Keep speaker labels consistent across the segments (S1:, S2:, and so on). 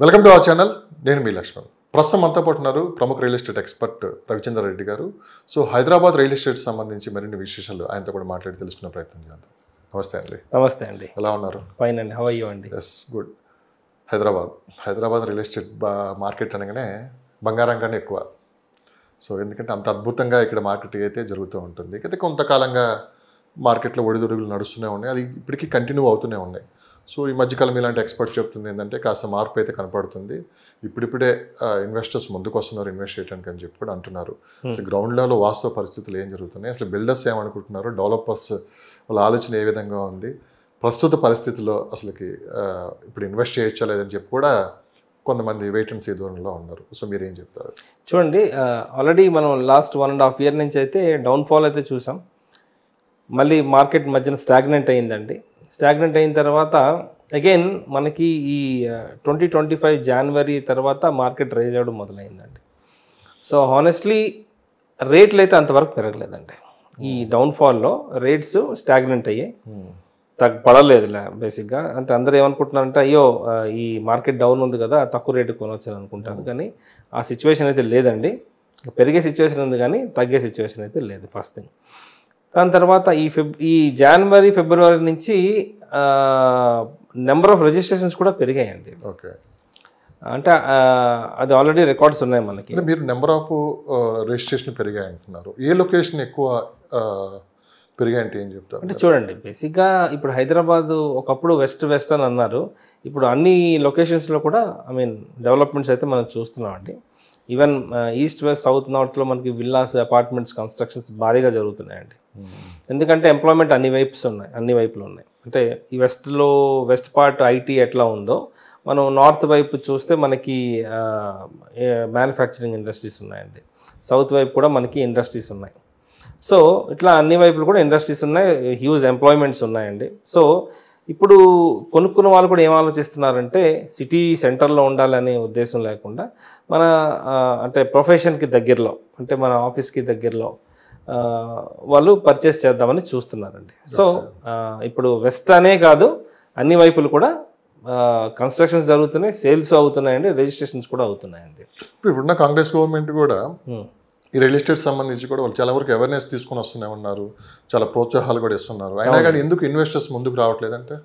S1: Welcome to our channel. నేను మీ లక్ష్మణ్. ప్రస్తుతం మనతో పాటు ఉన్నారు ప్రముఖ real estate expert Ravichandra Reddy గారు. సో హైదరాబాద్ రియల్ ఎస్టేట్ సంబంధించి మరిన్ని విశేషాలు ఆయనతో కూడా మాట్లాడి తెలుసుకునే ప్రయత్నం చేద్దాం. నమస్తే అండి.
S2: నమస్తే అండి.
S1: ఎలా ఉన్నారు?
S2: ఫైన్ అండి. హౌ ఆర్ యు అండి?
S1: Yes, good. Hyderabad real estate market అనగానే బంగారం కన్నా ఎక్కువ. సో ఎందుకంటే అంత అద్భుతంగా ఇక్కడ మార్కెట్ అయితే జరుగుతూ ఉంటుంది. అయితే కొంతకాలంగా మార్కెట్లో ఒడిదుడుగులు నడుస్తూనే ఉన్నాయి. అది ఇప్పటికీ కంటిన్యూ అవుతూనే ఉన్నాయి. సో ఈ మధ్యకాలం ఇలాంటి ఎక్స్పర్ట్ చెప్తుంది ఏంటంటే కాస్త మార్పు అయితే కనపడుతుంది. ఇప్పుడిప్పుడే ఇన్వెస్టర్స్ ముందుకు వస్తున్నారు ఇన్వెస్ట్ చేయడానికి అని చెప్పి కూడా అంటున్నారు. అసలు గ్రౌండ్ లెవెల్లో వాస్తవ పరిస్థితులు ఏం జరుగుతున్నాయి, అసలు బిల్డర్స్ ఏమనుకుంటున్నారు, డెవలపర్స్ వాళ్ళ ఆలోచన ఏ విధంగా ఉంది, ప్రస్తుత పరిస్థితుల్లో అసలుకి ఇప్పుడు ఇన్వెస్ట్ చేయొచ్చా లేదని చెప్పి కూడా కొంతమంది వెయిట్ అండ్ సీ దూరంలో ఉన్నారు. సో మీరు ఏం చెప్తారు?
S2: చూడండి, ఆల్రెడీ మనం లాస్ట్ 1.5 year నుంచి అయితే డౌన్ఫాల్ అయితే చూసాం. మళ్ళీ మార్కెట్ మధ్యన స్టాగ్నెంట్ అయిందండి. స్టాగ్నెంట్ అయిన తర్వాత అగైన్ మనకి ఈ 2025 January తర్వాత మార్కెట్ రైజ్ అవ్వడం మొదలైందండి. సో హానెస్ట్లీ రేట్లు అయితే అంతవరకు పెరగలేదండి. ఈ డౌన్ఫాల్లో రేట్స్ స్టాగ్నెంట్ అయ్యాయి, పడలేదు బేసిక్గా. అంటే అందరూ ఏమనుకుంటున్నారంటే అయ్యో ఈ మార్కెట్ డౌన్ ఉంది కదా తక్కువ రేటు కొనవచ్చు అనుకుంటారు. కానీ ఆ సిచ్యువేషన్ అయితే లేదండి. పెరిగే సిచ్యువేషన్ ఉంది కానీ తగ్గే సిచ్యువేషన్ అయితే లేదు. First thing. దాని తర్వాత ఈ జనవరి ఫిబ్రవరి నుంచి నెంబర్ ఆఫ్ రిజిస్ట్రేషన్స్ కూడా పెరిగాయండి.
S1: ఓకే,
S2: అంటే అది ఆల్రెడీ రికార్డ్స్ ఉన్నాయి మనకి.
S1: మీరు నెంబర్ ఆఫ్ రిజిస్ట్రేషన్ పెరిగాయి అంటున్నారు. ఏ లొకేషన్ ఎక్కువ పెరిగాయంటే ఏం చెప్తారు?
S2: అంటే చూడండి, బేసిక్గా ఇప్పుడు హైదరాబాద్ ఒకప్పుడు వెస్ట్ అని అన్నారు. ఇప్పుడు అన్ని లొకేషన్స్లో కూడా డెవలప్మెంట్స్ అయితే మనం చూస్తున్నామండి. ఈవెన్ ఈస్ట్ వెస్ట్ సౌత్ నార్త్లో మనకి విల్లాస్ అపార్ట్మెంట్స్ కన్స్ట్రక్షన్స్ భారీగా జరుగుతున్నాయండి. ఎందుకంటే ఎంప్లాయ్మెంట్ అన్ని వైపులు ఉన్నాయి. అంటే ఈ వెస్ట్ పార్ట్ ఐటీ ఎట్లా ఉందో మనం నార్త్ వైపు చూస్తే మనకి మ్యానుఫ్యాక్చరింగ్ ఇండస్ట్రీస్ ఉన్నాయండి. సౌత్ వైపు కూడా మనకి ఇండస్ట్రీస్ ఉన్నాయి. సో ఇట్లా అన్ని వైపులు కూడా ఇండస్ట్రీస్ ఉన్నాయి, హ్యూజ్ ఎంప్లాయ్మెంట్స్ ఉన్నాయండి. సో ఇప్పుడు కొనుక్కున్న వాళ్ళు కూడా ఏం ఆలోచిస్తున్నారంటే సిటీ సెంటర్లో ఉండాలనే ఉద్దేశం లేకుండా మన అంటే ప్రొఫెషన్కి దగ్గరలో, అంటే మన ఆఫీస్కి దగ్గరలో వాళ్ళు పర్చేస్ చేద్దామని చూస్తున్నారండి. సో ఇప్పుడు వెస్ట్ అనే కాదు అన్ని వైపులు కూడా కన్స్ట్రక్షన్స్ జరుగుతున్నాయి, సేల్స్ అవుతున్నాయండి, రిజిస్ట్రేషన్స్ కూడా అవుతున్నాయండి.
S1: ఇప్పుడున్న కాంగ్రెస్ గవర్నమెంట్ కూడా ఈ రియల్ ఎస్టేట్ సంబంధించి కూడా వాళ్ళు చాలా వరకు అవేర్నెస్ తీసుకొని వస్తూనే ఉన్నారు, చాలా ప్రోత్సాహాలు కూడా ఇస్తున్నారు. అయినా కానీ ఎందుకు ఇన్వెస్టర్స్ ముందుకు రావట్లేదంటే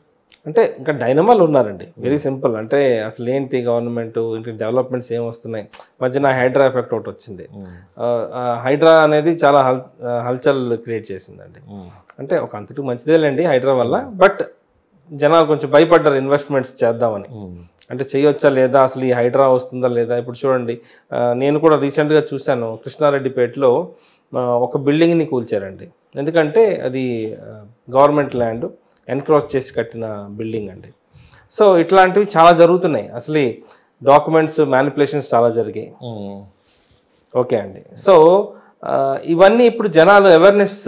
S2: అంటే ఇంకా డైనమాలు ఉన్నారండి. Very simple. అంటే అసలు ఏంటి గవర్నమెంట్ ఇంటి డెవలప్మెంట్స్ ఏం వస్తున్నాయి, మధ్యన హైడ్రా ఎఫెక్ట్ ఒకటి వచ్చింది. హైడ్రా అనేది చాలా హల్చల్ క్రియేట్ చేసిందండి. అంటే ఒక అంతటి మంచిదేలేండి హైడ్రా వల్ల, బట్ జనాలు కొంచెం భయపడ్డారు ఇన్వెస్ట్మెంట్స్ చేద్దామని. అంటే చేయొచ్చా లేదా, అసలు ఈ హైడ్రా వస్తుందా లేదా. ఇప్పుడు చూడండి, నేను కూడా రీసెంట్గా చూశాను, కృష్ణారెడ్డిపేటలో ఒక బిల్డింగ్ని కూల్చారండి. ఎందుకంటే అది గవర్నమెంట్ ల్యాండ్ ఎన్క్రోచ్ చేసి కట్టిన బిల్డింగ్ అండి. సో ఇట్లాంటివి చాలా జరుగుతున్నాయి. అసలు డాక్యుమెంట్స్ మ్యానిపులేషన్స్ చాలా జరిగాయి. ఓకే అండి. సో ఇవన్నీ ఇప్పుడు జనాలు అవేర్నెస్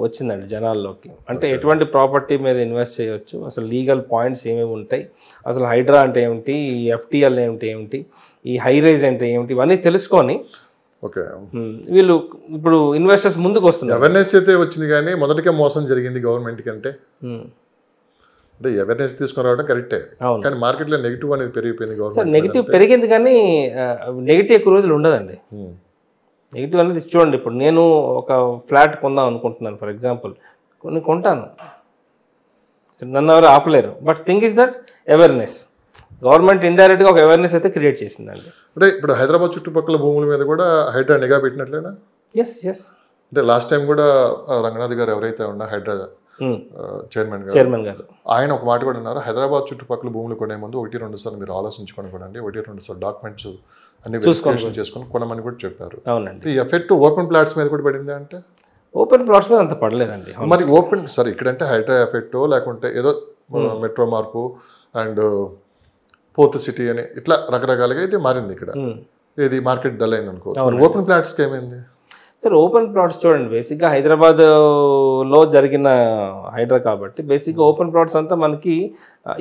S2: వచ్చిందండి జనాల్లోకి. అంటే ఎటువంటి ప్రాపర్టీ మీద ఇన్వెస్ట్ చేయొచ్చు, అసలు లీగల్ పాయింట్స్ ఏమేమి ఉంటాయి, అసలు హైడ్రా అంటే ఏమిటి, ఈ ఎఫ్టీఎల్ ఏమిటి, ఈ హై రైజ్ అంటే ఏమిటి, ఇవన్నీ తెలుసుకొని
S1: ఓకే
S2: వీళ్ళు ఇప్పుడు ఇన్వెస్టర్స్ ముందుకు వస్తున్నారు.
S1: అవేర్నెస్ అయితే వచ్చింది కానీ మొదటికే మోసం జరిగింది గవర్నమెంట్కి. అంటే అవేర్నెస్ తీసుకుని రావడం కరెక్టే, కానీ మార్కెట్లో నెగిటివ్ అనేది పెరిగిపోయింది. గవర్నమెంట్
S2: నెగిటివ్ పెరిగింది కానీ నెగిటివ్ ఎక్కువ రోజులు ఉండదండి. నెగిటివ్ అనేది చూడండి, ఇప్పుడు నేను ఒక ఫ్లాట్ కొందాం అనుకుంటున్నాను ఫర్ ఎగ్జాంపుల్, కొంటాను, నన్ను ఎవరు ఆపలేరు. But thing is that awareness government ఇండైరెక్ట్గా ఒక అవేర్నెస్ అయితే క్రియేట్ చేసిందండి.
S1: అంటే ఇప్పుడు హైదరాబాద్ చుట్టుపక్కల భూముల మీద కూడా హైడ్రా నిఘా పెట్టినట్లేనా?
S2: ఎస్.
S1: అంటే లాస్ట్ టైం కూడా రంగనాథ్ గారు ఎవరైతే ఉన్నా హైడ్రా చైర్మన్ గారు ఆయన ఒక మాట కూడా ఉన్నారు, హైదరాబాద్ చుట్టుపక్కల భూములు కొనే ముందు 1-2 సార్లు మీరు ఆలోచించుకొని కొనండి, 1-2 సార్లు డాక్యుమెంట్స్ అన్ని వెరిఫికేషన్ చేసుకొని కొనమని కూడా చెప్పారు.
S2: అవునండి.
S1: ఈ ఎఫెక్ట్ ఓపెన్ ప్లాట్స్ మీద కూడా పడింది. అంటే
S2: ఓపెన్ ప్లాట్స్ మీద అంత పడలేదండి.
S1: మరి ఓపెన్ సరే ఇక్కడంటే హైడ్రా ఎఫెక్ట్ లేకుంటే ఏదో మెట్రో మార్పు అండ్ ఫోర్త్ సిటీ అని ఇట్లా రకరకాలుగా అయితే మారింది. ఇక్కడ ఏది మార్కెట్ డల్ అయింది అనుకో. ఓపెన్ ప్లాట్స్కి ఏమైంది
S2: సార్? ఓపెన్ ప్లాట్స్ చూడండి, బేసిక్గా హైదరాబాద్లో జరిగిన హైడ్రా కాబట్టి బేసిక్గా ఓపెన్ ప్లాట్స్ అంతా మనకి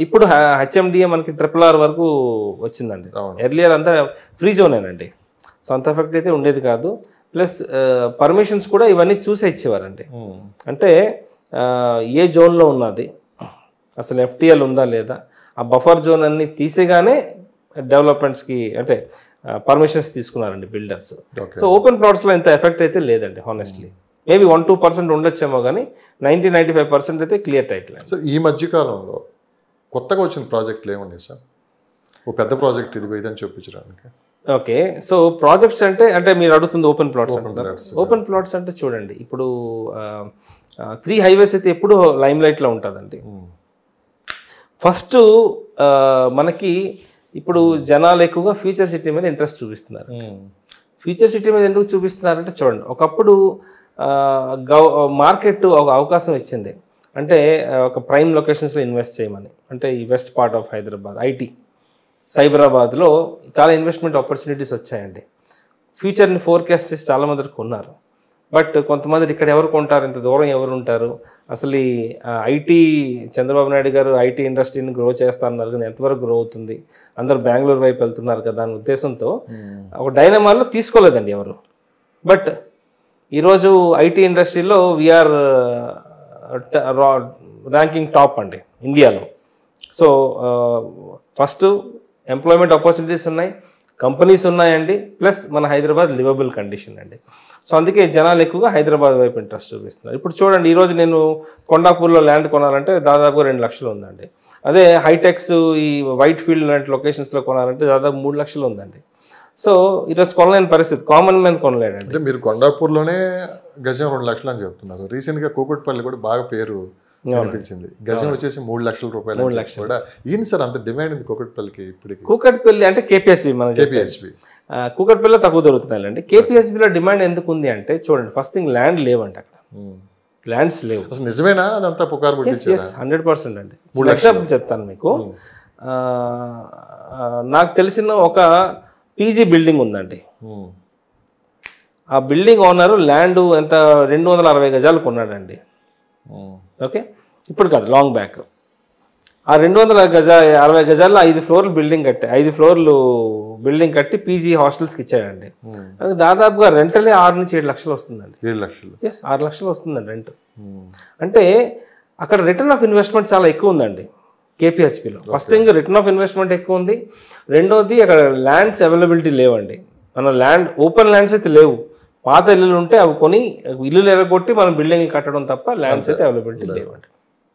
S2: ఇప్పుడు హెచ్ఎండిఏ మనకి RRR వరకు వచ్చిందండి. ఎర్లియర్ అంతా ఫ్రీ జోనేనండి. సో అంత ఎఫెక్ట్ అయితే ఉండేది కాదు. ప్లస్ పర్మిషన్స్ కూడా ఇవన్నీ చూసే ఇచ్చేవారండి. అంటే ఏ జోన్లో ఉన్నది, అసలు ఎఫ్టీఎల్ ఉందా లేదా, ఆ బఫర్ జోన్ అన్ని తీసేగానే డెవలప్మెంట్స్కి అంటే పర్మిషన్స్ తీసుకున్నారండి బిల్డర్స్.
S1: Okay.
S2: సో ఓపెన్ ప్లాట్స్లో ఇంత ఎఫెక్ట్ అయితే లేదండి హానెస్ట్లీ. మేబీ 1-2% ఉండొచ్చేమో కానీ 90-95% అయితే క్లియర్ టైటిల్.
S1: సో ఈ మధ్యకాలంలో కొత్తగా వచ్చిన ప్రాజెక్టులు ఏమున్నాయి సార్? ఓ పెద్ద ప్రాజెక్ట్ ఇది ఇదని చూపించడానికి.
S2: ఓకే, సో ప్రాజెక్ట్స్ అంటే మీరు అడుగుతుంది ఓపెన్ ప్లాట్స్ అంటారు.
S1: plots.
S2: ఓపెన్ ప్లాట్స్ అంటే చూడండి, ఇప్పుడు 3 హైవేస్ అయితే ఎప్పుడు లైమ్ లైట్లో ఉంటుందండి. ఫస్ట్ మనకి ఇప్పుడు జనాలు ఎక్కువగా ఫ్యూచర్ సిటీ మీద ఇంట్రెస్ట్ చూపిస్తున్నారు. ఫ్యూచర్ సిటీ మీద ఎందుకు చూపిస్తున్నారంటే చూడండి, ఒకప్పుడు మార్కెట్ ఒక అవకాశం ఇచ్చింది, అంటే ఒక ప్రైమ్ లొకేషన్స్లో ఇన్వెస్ట్ చేయమని. అంటే ఈ west part of Hyderabad, IT, సైబరాబాద్లో చాలా ఇన్వెస్ట్మెంట్ ఆపర్చునిటీస్ వచ్చాయండి. ఫ్యూచర్ని ఫోర్కాస్ట్ చేసి చాలామంది కొన్నారు. బట్ కొంతమంది ఇక్కడ ఎవరు కొంటారు, ఇంత దూరం ఎవరు ఉంటారు, అసలు ఈ ఐటీ చంద్రబాబు నాయుడు గారు ఐటీ ఇండస్ట్రీని గ్రో చేస్తా అన్నారు కానీ ఎంతవరకు గ్రో అవుతుంది, అందరూ బెంగళూరు వైపు వెళ్తున్నారు కదా అనే ఉద్దేశంతో ఒక డైనమాలో తీసుకోలేదండి ఎవరు. బట్ ఈరోజు ఐటీ ఇండస్ట్రీలో వీఆర్ ర్యాంకింగ్ టాప్ అండి ఇండియాలో. సో ఫస్ట్ ఎంప్లాయ్మెంట్ ఆపర్చునిటీస్ ఉన్నాయి, కంపెనీస్ ఉన్నాయండి, ప్లస్ మన హైదరాబాద్ లివబుల్ కండిషన్ అండి. సో అందుకే జనాలు ఎక్కువగా హైదరాబాద్ వైపు ఇంట్రెస్ట్ చూపిస్తున్నారు. ఇప్పుడు చూడండి, ఈరోజు నేను కొండాపూర్లో ల్యాండ్ కొనాలంటే దాదాపు 2 లక్షలు ఉందండి. అదే హైటెక్స్ ఈ వైట్ ఫీల్డ్ లాంటి లొకేషన్స్లో కొనాలంటే దాదాపు 3 లక్షలు ఉందండి. సో ఈరోజు కొనలేని పరిస్థితి, కామన్ మ్యాన్ కొనలేడండి.
S1: అంటే మీరు కొండాపూర్లోనే గజం 2 లక్షలు అని చెప్తున్నారు. రీసెంట్గా కూకట్పల్లి కూడా బాగా పేరు అనిపించింది. గజం వచ్చేసి 3 లక్షల రూపాయలు కూడా. ఏంటి సార్ అంత డిమాండ్ ఉంది కూకట్పల్లికి ఇప్పటికి?
S2: కూకట్పల్లి అంటే కేపీహెచ్బి, మన
S1: కేపీహెచ్బి
S2: కూకట్పల్లిలో తక్కువ దొరుకుతున్నాయండి. కేపీహెచ్బిలో డిమాండ్ ఎందుకు ఉంది అంటే చూడండి, ఫస్ట్ థింగ్ ల్యాండ్ లేవండి అక్కడ, ల్యాండ్స్ లేవు.
S1: అసలు నిజమేనా అదంతా పుకారు పుట్టించారా?
S2: 100% అండి. ఎగ్జాంపుల్ చెప్తాను మీకు. నాకు తెలిసిన ఒక పీజీ బిల్డింగ్ ఉందండి. ఆ బిల్డింగ్ ఓనరు ల్యాండ్ ఎంత 260 గజాలు కొన్నాడండి. ఓకే, ఇప్పుడు కాదు, లాంగ్ బ్యాక్. ఆ 260 గజాల్లో 5 ఫ్లోర్లు బిల్డింగ్ కట్టి 5 ఫ్లోర్లు బిల్డింగ్ కట్టి పీజీ హాస్టల్స్కి ఇచ్చాడండి. అది దాదాపుగా రెంటలే 6 నుంచి 7 లక్షలు వస్తుందండి.
S1: 7 లక్షలు?
S2: ఎస్, 6 లక్షలు వస్తుందండి రెంట్. అంటే అక్కడ రిటర్న్ ఆఫ్ ఇన్వెస్ట్మెంట్ చాలా ఎక్కువ ఉందండి కేపీహెచ్పిలో. First thing return of investment ఎక్కువ ఉంది. రెండోది అక్కడ ల్యాండ్స్ అవైలబిలిటీ లేవండి. మన ల్యాండ్ ఓపెన్ ల్యాండ్స్ అయితే లేవు. పాత ఇల్లులు ఉంటే అవి కొని ఇల్లులు ఎరగొట్టి మనం బిల్డింగ్లు కట్టడం తప్ప ల్యాండ్స్ అయితే అవైలబిలిటీ లేవండి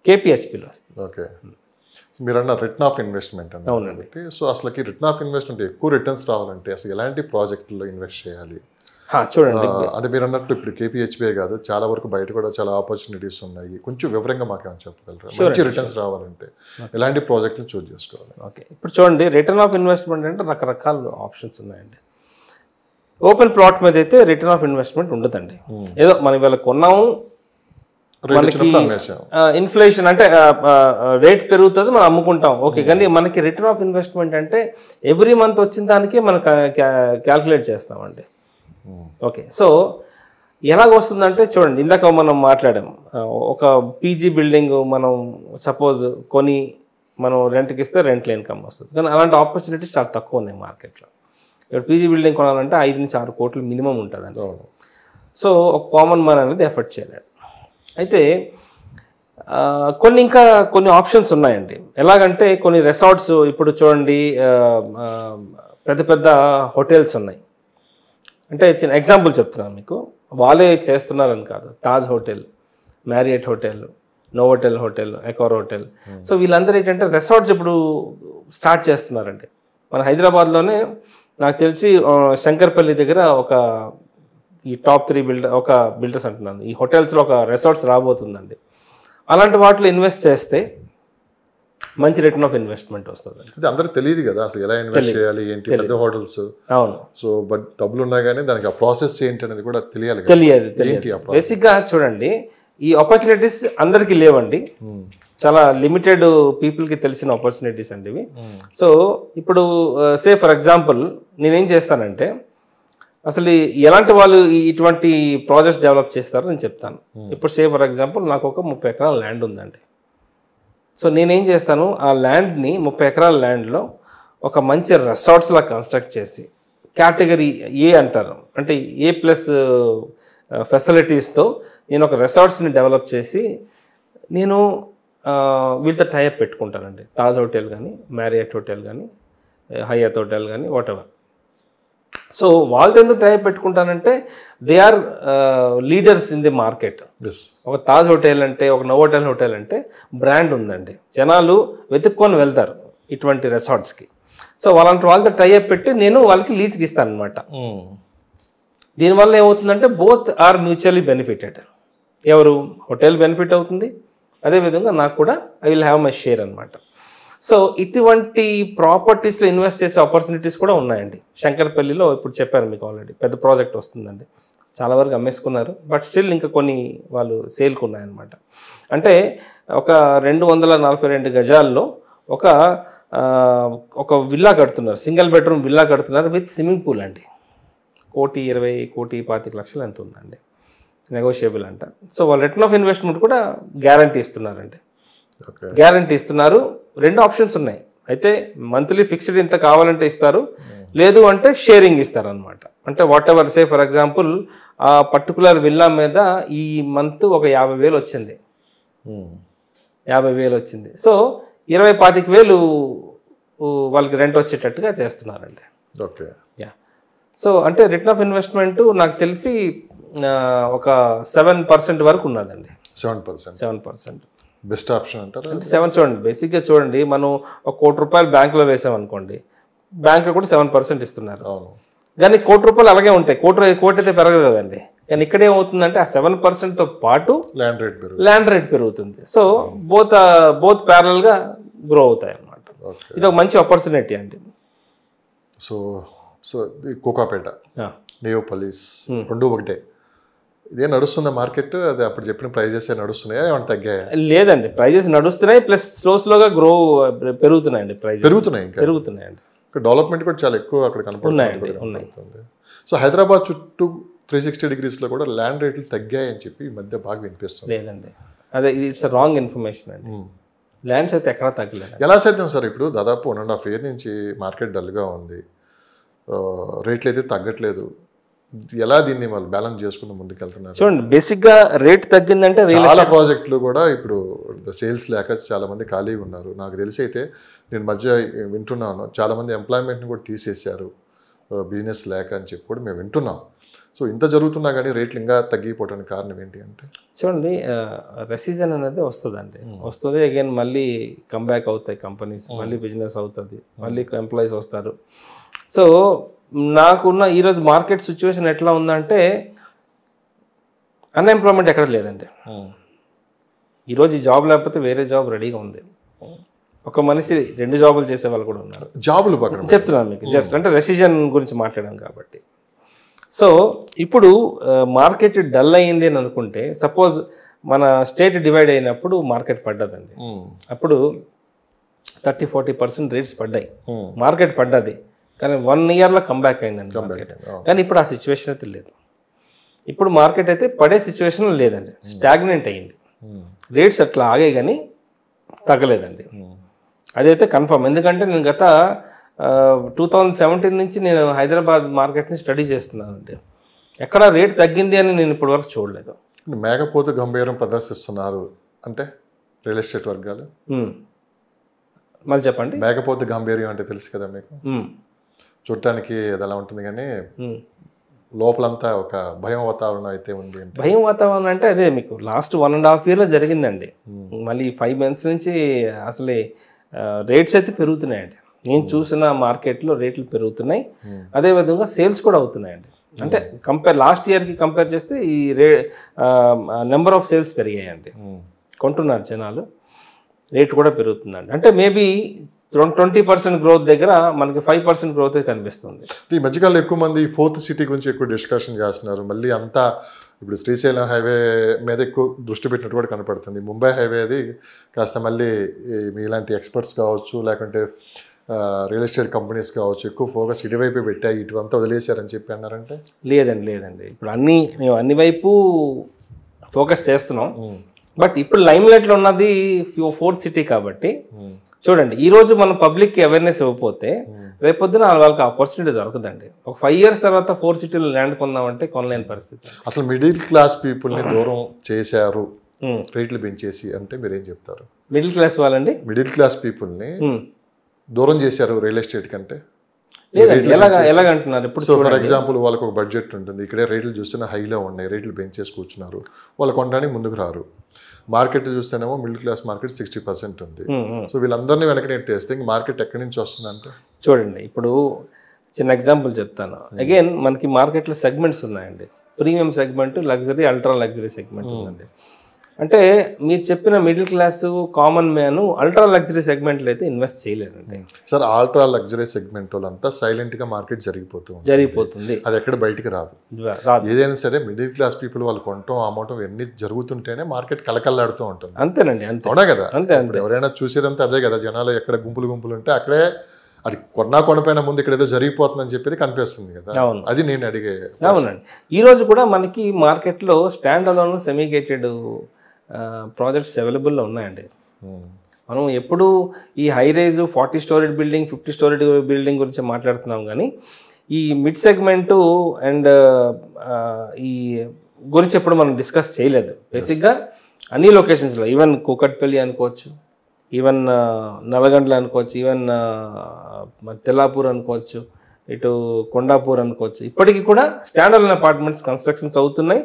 S2: కేపీహెచ్పిలో.
S1: ఓకే, మీరు అన్న రిటర్న్ ఆఫ్ ఇన్వెస్ట్మెంట్ అండి.
S2: అవునండి.
S1: సో అసలుకి రిటర్న్ ఆఫ్ ఇన్వెస్ట్మెంట్ ఎక్కువ రిటర్న్స్ రావాలంటే అసలు ఎలాంటి ప్రాజెక్టుల్లో ఇన్వెస్ట్ చేయాలి?
S2: చూడండి,
S1: అంటే మీరు అన్నట్టు ఇప్పుడు కేపీహెచ్బిఏ కాదు, చాలా వరకు బయట కూడా చాలా ఆపర్చునిటీస్ ఉన్నాయి. కొంచెం వివరంగా మాకేమైనా చెప్పగలరా? మంచి రిటర్న్స్ రావాలంటే ఎలాంటి ప్రాజెక్టులు చూస్ చేసుకోవాలి?
S2: ఓకే, ఇప్పుడు చూడండి, రిటర్న్ ఆఫ్ ఇన్వెస్ట్మెంట్ అంటే రకరకాల ఆప్షన్స్ ఉన్నాయండి. ఓపెన్ ప్లాట్ మీద అయితే రిటర్న్ ఆఫ్ ఇన్వెస్ట్మెంట్ ఉండదండి. ఏదో మనం ఇవాళ కొన్నాము, మనకి ఇన్ఫ్లేషన్ అంటే రేట్ పెరుగుతుంది, మనం అమ్ముకుంటాం, ఓకే. కానీ మనకి రిటర్న్ ఆఫ్ ఇన్వెస్ట్మెంట్ అంటే ఎవ్రీ మంత్ వచ్చిన దానికి మనం క్యాల్కులేట్ చేస్తామండి. ఓకే, సో ఎలాగ వస్తుందంటే చూడండి, ఇందాక మనం మాట్లాడాం, ఒక పీజీ బిల్డింగ్ మనం సపోజ్ కొని మనం రెంట్కి ఇస్తే రెంట్ల ఇన్కమ్ వస్తుంది. కానీ అలాంటి ఆపర్చునిటీస్ చాలా తక్కువ ఉన్నాయి మార్కెట్లో. ఇక్కడ పీజీ బిల్డింగ్ కొనాలంటే 5 నుంచి 6 కోట్లు మినిమం ఉంటుందండి. సో ఒక కామన్ మ్యాన్ అనేది ఎఫర్ట్ చేయలేడు. అయితే కొన్ని ఆప్షన్స్ ఉన్నాయండి. ఎలాగంటే కొన్ని రిసార్ట్స్, ఇప్పుడు చూడండి పెద్ద పెద్ద హోటల్స్ ఉన్నాయి. అంటే చిన్న ఎగ్జాంపుల్ చెప్తున్నాను మీకు, వాళ్ళే చేస్తున్నారని కాదు. Taj hotel, Marriott hotel, Novotel hotel, Accor hotel. So వీళ్ళందరూ ఏంటంటే రిసార్ట్స్ ఇప్పుడు స్టార్ట్ చేస్తున్నారండి. మన హైదరాబాద్లోనే నాకు తెలిసి శంకర్పల్లి దగ్గర ఒక ఈ టాప్ 3 బిల్డర్స్ అంటున్నాను, ఈ హోటల్స్లో ఒక రిసార్ట్స్ రాబోతుందండి. అలాంటి వాటిలో ఇన్వెస్ట్ చేస్తే మంచి రిటర్న్ ఆఫ్ ఇన్వెస్ట్మెంట్ వస్తుంది.
S1: అది అందరికి తెలియదు కదా అసలు ఎలా ఇన్వెస్ట్ చేయాలి ఏంటి, పెద్ద హోటల్స్.
S2: అవును.
S1: సో బట్ డబ్బులు ఉన్నాయి కానీ దానికి ఆ ప్రాసెస్ ఏంటి అనేది కూడా తెలియాలి.
S2: బేసిక్గా చూడండి, ఈ ఆపర్చునిటీస్ అందరికీ లేవండి, చాలా లిమిటెడ్ పీపుల్కి తెలిసిన ఆపర్చునిటీస్ అండి ఇవి. సో ఇప్పుడు సే ఫర్ ఎగ్జాంపుల్ నేనేం చేస్తానంటే, అసలు ఎలాంటి వాళ్ళు ఇటువంటి ప్రాజెక్ట్స్ డెవలప్ చేస్తారో నేను చెప్తాను. ఇప్పుడు సే ఫర్ ఎగ్జాంపుల్ నాకు ఒక 30 ఎకరాల ల్యాండ్ ఉందండి. సో నేనేం చేస్తాను, ఆ ల్యాండ్ని 30 ఎకరాల ల్యాండ్లో ఒక మంచి రిసార్ట్స్లా కన్స్ట్రక్ట్ చేసి, కేటగిరీ ఏ అంటారు, అంటే A+ ఫెసిలిటీస్తో నేను ఒక రిసార్ట్స్ని డెవలప్ చేసి నేను వీళ్ళతో టైఅప్ పెట్టుకుంటానండి. తాజ్ హోటల్ కానీ, మ్యారియట్ హోటల్ కానీ, హయత్ హోటల్ కానీ వాటెవర్. సో వాళ్ళతో ఎందుకు టైప్ పెట్టుకుంటానంటే they are leaders in the market. ఒక తాజ్ హోటల్ అంటే, ఒక నోవోటెల్ హోటల్ అంటే బ్రాండ్ ఉందండి, జనాలు వెతుక్కొని వెళ్తారు ఇటువంటి రిసార్ట్స్కి. సో వాళ్ళతో టైప్ పెట్టి నేను వాళ్ళకి లీజ్కి ఇస్తాను అనమాట. దీనివల్ల ఏమవుతుందంటే బోత్ ఆర్ మ్యూచువల్లీ బెనిఫిటెడ్. ఎవరు, హోటల్ బెనిఫిట్ అవుతుంది, అదేవిధంగా నాకు కూడా I will have my share అనమాట. సో ఇటువంటి ప్రాపర్టీస్లో ఇన్వెస్ట్ చేసే ఆపర్చునిటీస్ కూడా ఉన్నాయండి. శంకర్పల్లిలో ఇప్పుడు చెప్పాను మీకు ఆల్రెడీ, పెద్ద ప్రాజెక్ట్ వస్తుందండి, చాలా వరకు అమ్మేసుకున్నారు, బట్ స్టిల్ ఇంకా కొన్ని వాళ్ళు సేల్కి ఉన్నాయన్నమాట. అంటే ఒక 242 గజాల్లో ఒక విల్లా కడుతున్నారు, సింగిల్ బెడ్రూమ్ విల్లా కడుతున్నారు విత్ స్విమ్మింగ్ పూల్ అండి. 1,20,25,00,000 ఎంత ఉందండి, నెగోషియబుల్ అంట. సో వాళ్ళు రిటర్న్ ఆఫ్ ఇన్వెస్ట్మెంట్ కూడా గ్యారంటీ ఇస్తున్నారండి. గ్యారంటీ ఇస్తున్నారు. 2 ఆప్షన్స్ ఉన్నాయి. అయితే మంత్లీ ఫిక్స్డ్ ఇంత కావాలంటే ఇస్తారు, లేదు అంటే షేరింగ్ ఇస్తారు అనమాట. అంటే what ever, say for example ఆ పర్టికులర్ విల్లా మీద ఈ మంత్ ఒక 50,000 వచ్చింది, 50,000 వచ్చింది. సో 20,000-25,000 వాళ్ళకి రెంట్ వచ్చేటట్టుగా చేస్తున్నారండి.
S1: Okay,
S2: yeah. సో అంటే రిటర్న్ ఆఫ్ ఇన్వెస్ట్మెంట్ నాకు తెలిసి ఒక 7% వరకు ఉన్నదండి. 7%
S1: బెస్ట్ ఆప్షన్ అంటారు.
S2: అంటే 7 చూడండి, బేసిక్గా చూడండి, మనం ఒక ₹1,00,00,000 బ్యాంకులో వేసామనుకోండి, బ్యాంకులో కూడా 7% ఇస్తున్నారు. కానీ ₹1,00,00,000 అలాగే ఉంటాయి, కోటి అయితే పెరగదు కదండి. కానీ ఇక్కడ ఏమవుతుందంటే ఆ 7%తో పాటు ల్యాండ్ రేట్ పెరుగుతుంది. సో బోత్ ప్యారల్గా గ్రో అవుతాయి అన్నమాట. ఇది ఒక మంచి ఆపర్చునిటీ అండి.
S1: సో కోకాపేట, నియోపల్లిస్ రెండు ఒకటే, ఇదే నడుస్తుందా మార్కెట్? అది అప్పుడు చెప్పిన ప్రైజెస్ నడుస్తున్నాయా, ఏమైనా తగ్గాయా?
S2: లేదండి, ప్రైజెస్ నడుస్తున్నాయి, ప్లస్ స్లోగా పెరుగుతున్నాయండి. ప్రైజెస్ పెరుగుతున్నాయండి.
S1: డెవలప్మెంట్ కూడా చాలా ఎక్కువ అక్కడ కనపడుతుంది. సో హైదరాబాద్ చుట్టూ 360 degreesలో కూడా ల్యాండ్ రేట్లు తగ్గాయని చెప్పి ఈ మధ్య బాగా వినిపిస్తుంది.
S2: లేదండి, అదే ఇట్స్ రాంగ్ ఇన్ఫర్మేషన్ అండి. ల్యాండ్స్ అయితే ఎక్కడా తగ్గలేదు.
S1: ఎలా సాధ్యం సార్? ఇప్పుడు దాదాపు 1.5 year నుంచి మార్కెట్ డల్గా ఉంది, రేట్లు అయితే తగ్గట్లేదు, ఎలా దీన్ని వాళ్ళు బ్యాలెన్స్ చేసుకుని ముందుకెళ్తున్నారు?
S2: చూడండి, బేసిక్గా రేట్ తగ్గిందంటే
S1: చాలా ప్రాజెక్టులు కూడా ఇప్పుడు సేల్స్ లేక చాలా మంది ఖాళీగా ఉన్నారు. నాకు తెలిసి అయితే నేను మధ్య వింటున్నాను, చాలా మంది ఎంప్లాయ్మెంట్ని కూడా తీసేశారు బిజినెస్ లేక అని చెప్పి కూడా మేము వింటున్నాం. సో ఇంత జరుగుతున్నా కానీ రేట్లు ఇంకా తగ్గిపోవడానికి కారణం ఏంటి అంటే,
S2: చూడండి, రెసిజన్ అనేది వస్తుంది అగైన్, మళ్ళీ కంబ్యాక్ అవుతాయి కంపెనీస్, మళ్ళీ బిజినెస్ అవుతుంది, మళ్ళీ ఎంప్లాయీస్ వస్తారు. సో నాకున్న ఈరోజు మార్కెట్ సిచ్యువేషన్ ఎట్లా ఉందంటే అన్ఎంప్లాయ్మెంట్ ఎక్కడ లేదండి. ఈరోజు ఈ జాబ్ లేకపోతే వేరే జాబ్ రెడీగా ఉంది. ఒక మనిషి 2 జాబులు చేసే వాళ్ళు కూడా ఉన్నారు.
S1: జాబులు
S2: చెప్తున్నాను మీకు, జస్ట్ అంటే రెసిజన్ గురించి మాట్లాడాం కాబట్టి. సో ఇప్పుడు మార్కెట్ డల్ అయ్యింది అని అనుకుంటే, సపోజ్ మన స్టేట్ డివైడ్ అయినప్పుడు మార్కెట్ పడ్డదండి, అప్పుడు 30-40% రేట్స్ పడ్డాయి, మార్కెట్ పడ్డది. కానీ 1 yearలో కంబ్యాక్ అయిందండి మార్కెట్. కానీ ఇప్పుడు ఆ సిచ్యువేషన్ అయితే లేదు. ఇప్పుడు మార్కెట్ అయితే పడే సిచ్యువేషన్ లేదండి, స్టాగ్నెంట్ అయ్యింది. రేట్స్ అట్లా ఆగాయి కానీ తగ్గలేదండి, అదైతే కన్ఫర్మ్. ఎందుకంటే నేను గత 2017 నుంచి నేను హైదరాబాద్ మార్కెట్ని స్టడీ చేస్తున్నానండి, ఎక్కడ రేట్ తగ్గింది అని నేను ఇప్పటి వరకు చూడలేదు.
S1: మేకపోతు గంభీరం ప్రదర్శిస్తున్నారు అంటే రియల్ ఎస్టేట్ వర్గాలు.
S2: మళ్ళీ చెప్పండి.
S1: మేకపోతు గంభీర్యం అంటే తెలుసు కదా మీకు, చూడటానికి అది అలా ఉంటుంది కానీ లోపలంతా ఒక భయం వాతావరణం అయితే ఉంది.
S2: భయం వాతావరణం అంటే అదే మీకు లాస్ట్ 1.5 yearలో జరిగిందండి. మళ్ళీ 5 months నుంచి అసలే రేట్స్ అయితే పెరుగుతున్నాయండి. నేను చూసిన మార్కెట్లో రేట్లు పెరుగుతున్నాయి, అదేవిధంగా సేల్స్ కూడా అవుతున్నాయండి. అంటే లాస్ట్ ఇయర్కి కంపేర్ చేస్తే ఈ నెంబర్ ఆఫ్ సేల్స్ పెరిగాయండి, కొంటున్నారు జనాలు, రేట్ కూడా పెరుగుతుందండి. అంటే మేబీ 20% గ్రోత్ దగ్గర మనకి 5% గ్రోత్ కనిపిస్తుంది.
S1: ఈ మధ్యకాలంలో ఎక్కువ మంది 4th సిటీ గురించి ఎక్కువ డిస్కషన్ చేస్తున్నారు. మళ్ళీ అంతా ఇప్పుడు శ్రీశైలం హైవే మీద ఎక్కువ దృష్టి పెట్టినట్టు కూడా కనపడుతుంది. ముంబై హైవే అది కాస్త మళ్ళీ మీలాంటి ఎక్స్పర్ట్స్ కావచ్చు, లేకుంటే రియల్ ఎస్టేట్ కంపెనీస్ కావచ్చు, ఎక్కువ ఫోకస్ ఇటువైపు పెట్టాయి, ఇటువంతా వదిలేశారని చెప్పి అన్నారంటే
S2: లేదండి. ఇప్పుడు మేము అన్ని వైపు ఫోకస్ చేస్తున్నాం. బట్ ఇప్పుడు లైమ్ లైట్లో ఉన్నది 4th సిటీ కాబట్టి చూడండి, ఈరోజు మనం పబ్లిక్కి అవేర్నెస్ ఇవ్వకపోతే రేపొద్దున వాళ్ళకి ఆపర్చునిటీ దొరకదండి. ఒక 5 years తర్వాత 4 cityలో ల్యాండ్ కొందామంటే కొనలేని పరిస్థితి.
S1: అసలు మిడిల్ క్లాస్ పీపుల్ని దూరం చేశారు రేట్లు పెంచేసి అంటే మీరేం చెప్తారు?
S2: మిడిల్ క్లాస్ వాళ్ళండి,
S1: మిడిల్ క్లాస్ పీపుల్ని దూరం చేశారు రియల్ ఎస్టేట్ కంటే?
S2: లేదండి, ఎలాగంటున్నారు ఇప్పుడు?
S1: సో ఫర్ ఎగ్జాంపుల్ వాళ్ళకు ఒక బడ్జెట్ ఉంటుంది, ఇక్కడే రేట్లు చూస్తున్న హైలో ఉన్నాయి, రేట్లు పెంచేసి కూర్చున్నారు, వాళ్ళు కొనడానికి ముందుకు రారు. మార్కెట్ చూస్తేనేమో మిడిల్ క్లాస్ మార్కెట్ 60% ఉంది. సో వీళ్ళందరినీ వెనక నెట్టేస్తే ఇంక మార్కెట్ ఎక్కడి నుంచి వస్తుందంటే
S2: చూడండి, ఇప్పుడు చిన్న ఎగ్జాంపుల్ చెప్తాను. అగైన్ మనకి మార్కెట్లో సెగ్మెంట్స్ ఉన్నాయండి. Premium segment, luxury, ultra luxury segment ఉందండి. అంటే మీరు చెప్పిన middle class common man ultra luxury సెగ్మెంట్లో అయితే ఇన్వెస్ట్ చేయలేరండి
S1: సార్. అల్ట్రా లగ్జరీ సెగ్మెంట్ వాళ్ళంతా సైలెంట్గా మార్కెట్ జరిగిపోతుంది, అది ఎక్కడ బయటికి రాదు. ఏదైనా సరే మిడిల్ క్లాస్ పీపుల్ వాళ్ళు కొనటం అమ్మటం ఇవన్నీ జరుగుతుంటేనే మార్కెట్ కలకల్లాడుతూ ఉంటుంది.
S2: అంతేనండి, అంతే.
S1: అవునా కదా?
S2: అంతే.
S1: ఎవరైనా చూసేదంతా అదే కదా, జనాలు ఎక్కడ గుంపులు ఉంటే అక్కడే అది కొనపైన ముందు ఇక్కడ ఏదో జరిగిపోతుందని చెప్పేది కనిపిస్తుంది కదా. అది నేను అడిగే.
S2: అవునండి, ఈరోజు కూడా మనకి మార్కెట్లో స్టాండ్ అలోన్ సెమీగేటెడ్ ప్రాజెక్ట్స్ అవైలబుల్లో ఉన్నాయండి. మనం ఎప్పుడు ఈ high rise 40 storied building 50 storied building గురించి మాట్లాడుతున్నాం, కానీ ఈ మిడ్ సెగ్మెంటు అండ్ ఈ గురించి ఎప్పుడు మనం డిస్కస్ చేయలేదు. బేసిక్గా అన్ని లొకేషన్స్లో, ఈవెన్ కూకట్పల్లి అనుకోవచ్చు, ఈవెన్ నల్గొండ అనుకోవచ్చు, ఈవెన్ తెల్లాపూర్ అనుకోవచ్చు, ఇటు కొండాపూర్ అనుకోవచ్చు, ఇప్పటికీ కూడా స్టాండ్ అలోన్ అపార్ట్మెంట్స్ కన్స్ట్రక్షన్స్ అవుతున్నాయి.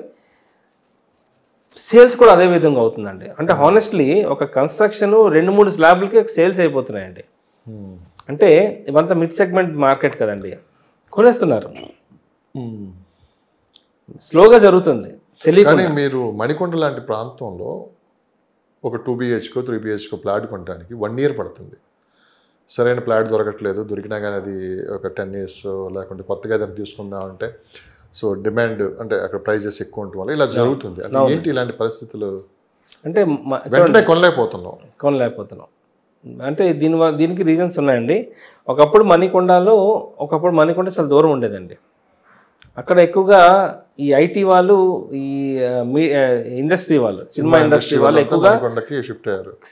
S2: సేల్స్ కూడా అదే విధంగా అవుతుందండి. అంటే హానెస్ట్లీ ఒక కన్స్ట్రక్షన్ 2-3 స్లాబ్లకి సేల్స్ అయిపోతున్నాయండి. అంటే ఇవంతా మిడ్ సెగ్మెంట్ మార్కెట్ కదండి, కొనేస్తున్నారు, స్లోగా జరుగుతుంది తెలియదు.
S1: మీరు మణికొండ లాంటి ప్రాంతంలో ఒక 2 BHK 3 BHK ప్లాట్ కొనడానికి 1 year పడుతుంది. సరైన ప్లాట్ దొరకట్లేదు, దొరికినా కానీ అది ఒక 10 years లేకుంటే కొత్తగా ఏదైనా తీసుకుందామంటే సో డిమాండ్ అంటే అక్కడ ప్రైజెస్ ఎక్కువ ఉండటం వల్ల ఇలా జరుగుతుంది. అంటే ఏంటి ఇలాంటి పరిస్థితులు?
S2: అంటే కొనలేకపోతున్నాం అంటే దీనికి రీజన్స్ ఉన్నాయండి. ఒకప్పుడు మణికొండ చాలా దూరం ఉండేదండి. అక్కడ ఎక్కువగా ఈ ఐటీ వాళ్ళు, ఈ ఇండస్ట్రీ వాళ్ళు, సినిమా ఇండస్ట్రీ వాళ్ళు ఎక్కువగా